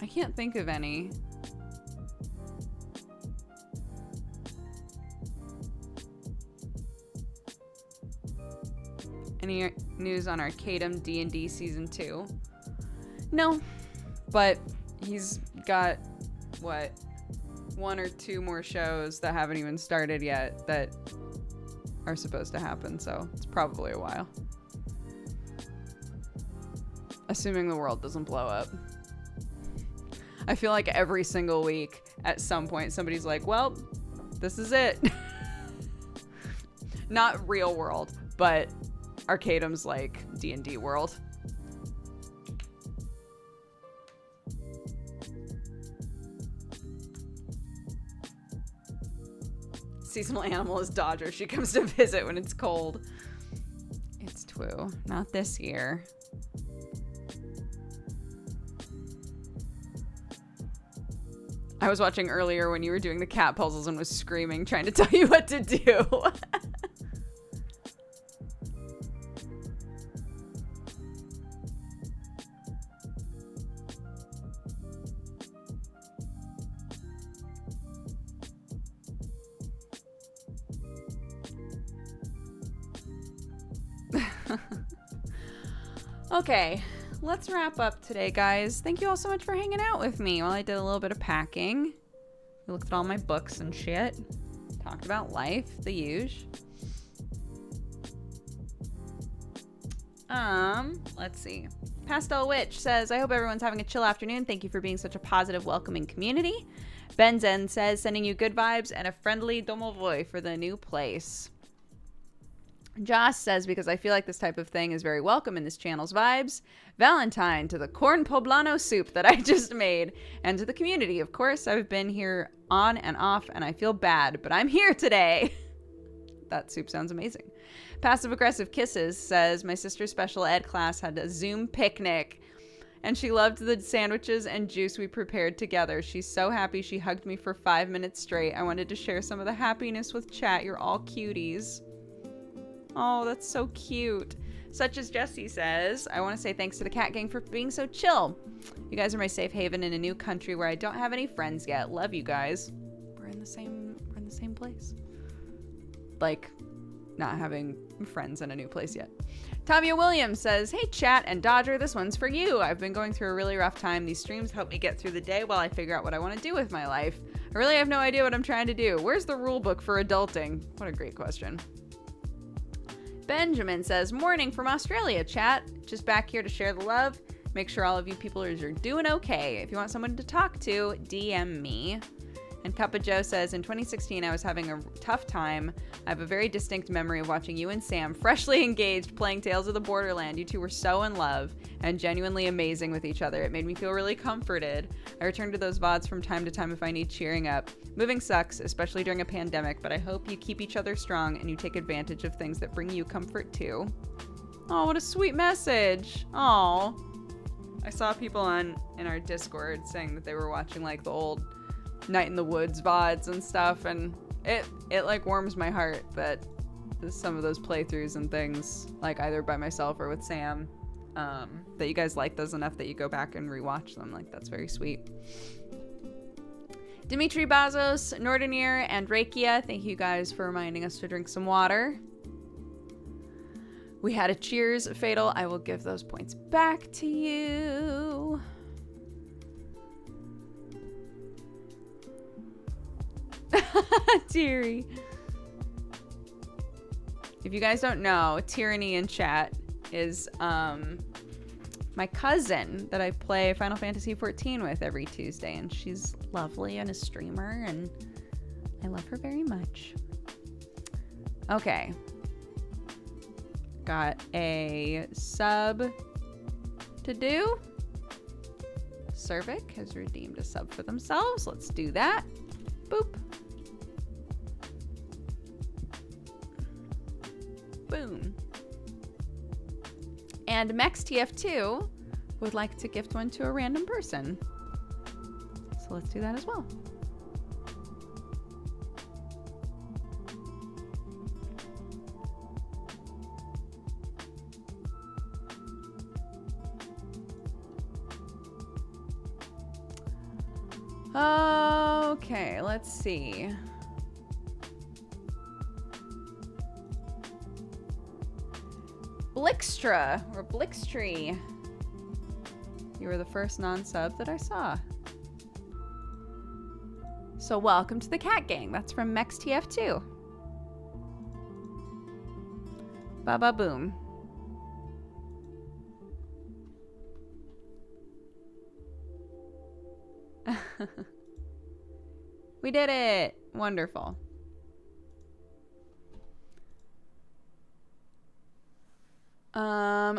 I can't think of any. Any news on Arcadum D&D Season 2? No. But he's got, what, 1 or 2 more shows that haven't even started yet that are supposed to happen, so it's probably a while. Assuming the world doesn't blow up. I feel like every single week, at some point, somebody's like, well, this is it. Not real world, but Arcadum's like D&D world. Seasonal animal is Dodger. She comes to visit when it's cold. It's true. Not this year. I was watching earlier when you were doing the cat puzzles and was screaming, trying to tell you what to do. Okay, let's wrap up today, guys. Thank you all so much for hanging out with me while I did a little bit of packing. We looked at all my books and shit. Talked about life, the usual. Let's see. Pastel Witch says, I hope everyone's having a chill afternoon. Thank you for being such a positive, welcoming community. Benzen says, sending you good vibes and a friendly domovoi for the new place. Joss says, because I feel like this type of thing is very welcome in this channel's vibes. Valentine to the corn poblano soup that I just made. And to the community, of course, I've been here on and off and I feel bad, but I'm here today. That soup sounds amazing. Passive Aggressive Kisses says, my sister's special ed class had a Zoom picnic and she loved the sandwiches and juice we prepared together. She's so happy she hugged me for 5 minutes straight. I wanted to share some of the happiness with chat. You're all cuties. Oh, that's so cute. Such as Jesse says, I want to say thanks to the Cat Gang for being so chill. You guys are my safe haven in a new country where I don't have any friends yet. Love you guys. We're in the same place. Like, not having friends in a new place yet. Tavia Williams says, hey chat and Dodger, this one's for you. I've been going through a really rough time. These streams help me get through the day while I figure out what I want to do with my life. I really have no idea what I'm trying to do. Where's the rule book for adulting? What a great question. Benjamin says, morning from Australia, chat. Just back here to share the love. Make sure all of you people are doing okay. If you want someone to talk to, DM me. And Cuppa Joe says, in 2016, I was having a tough time. I have a very distinct memory of watching you and Sam, freshly engaged, playing Tales of the Borderland. You two were so in love and genuinely amazing with each other. It made me feel really comforted. I return to those VODs from time to time if I need cheering up. Moving sucks, especially during a pandemic, but I hope you keep each other strong and you take advantage of things that bring you comfort too. Oh, what a sweet message. Oh, I saw people in our Discord saying that they were watching like the old Night in the Woods VODs and stuff, and it like warms my heart that some of those playthroughs and things, like either by myself or with Sam, that you guys like those enough that you go back and rewatch them. Like, that's very sweet. Dimitri Bazos, Nordinier, and Rakia, thank you guys for reminding us to drink some water. We had a cheers fatal. I will give those points back to you. Tyranny. If you guys don't know, Tyranny in chat is my cousin that I play Final Fantasy XIV with every Tuesday, and she's lovely and a streamer, and I love her very much. Okay. Got a sub to do. Cervic has redeemed a sub for themselves. Let's do that. Boop. Boom. And MexTF2 would like to gift one to a random person. So let's do that as well. Okay, let's see. Blixtra, or Blixtree. You were the first non-sub that I saw. So welcome to the Cat Gang. That's from MexTF2. Ba-ba boom. We did it! Wonderful.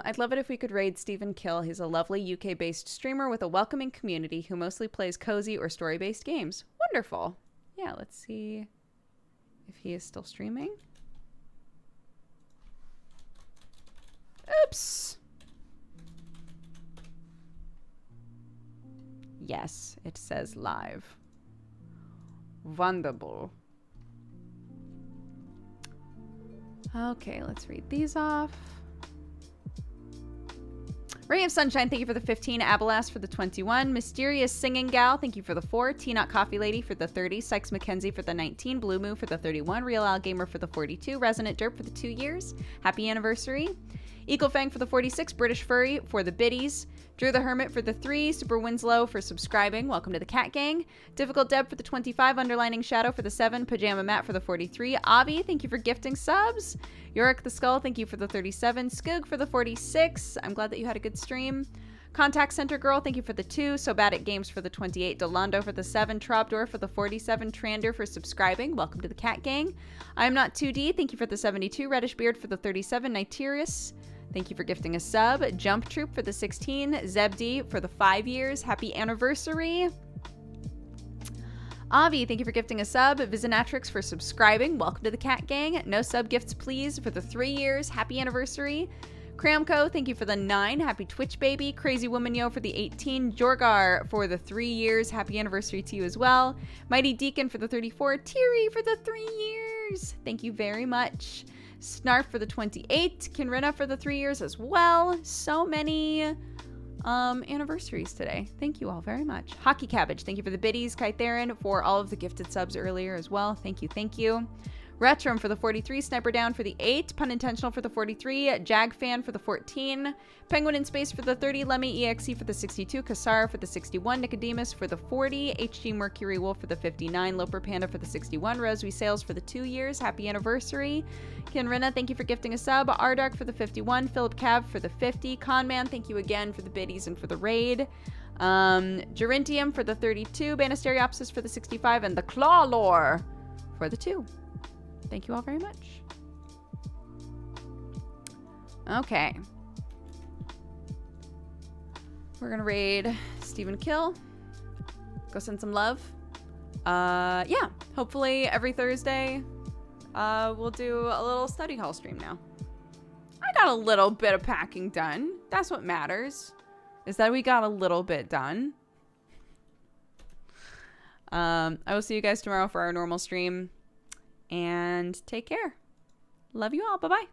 I'd love it if we could raid Stephen Kill. He's a lovely UK-based streamer with a welcoming community who mostly plays cozy or story-based games. Wonderful. Yeah, let's see if he is still streaming. Oops. Yes, it says live. Wonderful. Okay, let's read these off. Ray of Sunshine, thank you for the 15. Abelas for the 21. Mysterious Singing Gal, thank you for the 4. T-Not Coffee Lady for the 30. Sykes McKenzie for the 19. Blue Moo for the 31. Real Al Gamer for the 42. Resonant Derp for the 2 years. Happy anniversary. Eagle Fang for the 46, British Furry for the biddies. Drew the Hermit for the 3, Super Winslow for subscribing. Welcome to the Cat Gang. Difficult Deb for the 25, Underlining Shadow for the 7, Pajama Matt for the 43. Avi, thank you for gifting subs. Yorick the Skull, thank you for the 37. Skoog for the 46. I'm glad that you had a good stream. Contact Center Girl, thank you for the 2. So Bad at Games for the 28. Delando for the 7. Trapdoor for the 47. Trander for subscribing. Welcome to the Cat Gang. I am not 2D, thank you for the 72. Reddish Beard for the 37. Nitirius, thank you for gifting a sub. Jump Troop for the 16. Zebdi for the 5 years. Happy anniversary. Avi, thank you for gifting a sub. Visinatrix for subscribing. Welcome to the Cat Gang. No sub gifts, please, for the 3 years. Happy anniversary. Cramco, thank you for the 9. Happy Twitch baby. Crazy Woman Yo for the 18. Jorgar for the 3 years. Happy anniversary to you as well. Mighty Deacon for the 34. Teary for the 3 years. Thank you very much. Snarf for the 28. Kinrina for the 3 years as well. So many anniversaries today. Thank you all very much. Hockey Cabbage, thank you for the biddies. Kytherin for all of the gifted subs earlier as well. Thank you, thank you. Retrum for the 43, Sniper Down for the 8, Pun Intentional for the 43, Jag Fan for the 14, Penguin in Space for the 30, Lemmy EXE for the 62, Kassara for the 61, Nicodemus for the 40, HG Mercury Wolf for the 59, Loper Panda for the 61, Rosary Sales for the 2 years, happy anniversary. Kinrina, thank you for gifting a sub. Ardark for the 51, Philip Cav for the 50, Conman, thank you again for the biddies and for the raid. Gerintium for the 32, Banisteriopsis for the 65, and the Claw Lore for the 2. Thank you all very much. Okay. We're gonna raid Stephen Kill. Go send some love. Yeah, hopefully every Thursday we'll do a little study hall stream now. I got a little bit of packing done. That's what matters, is that we got a little bit done. I will see you guys tomorrow for our normal stream. And take care. Love you all. Bye-bye.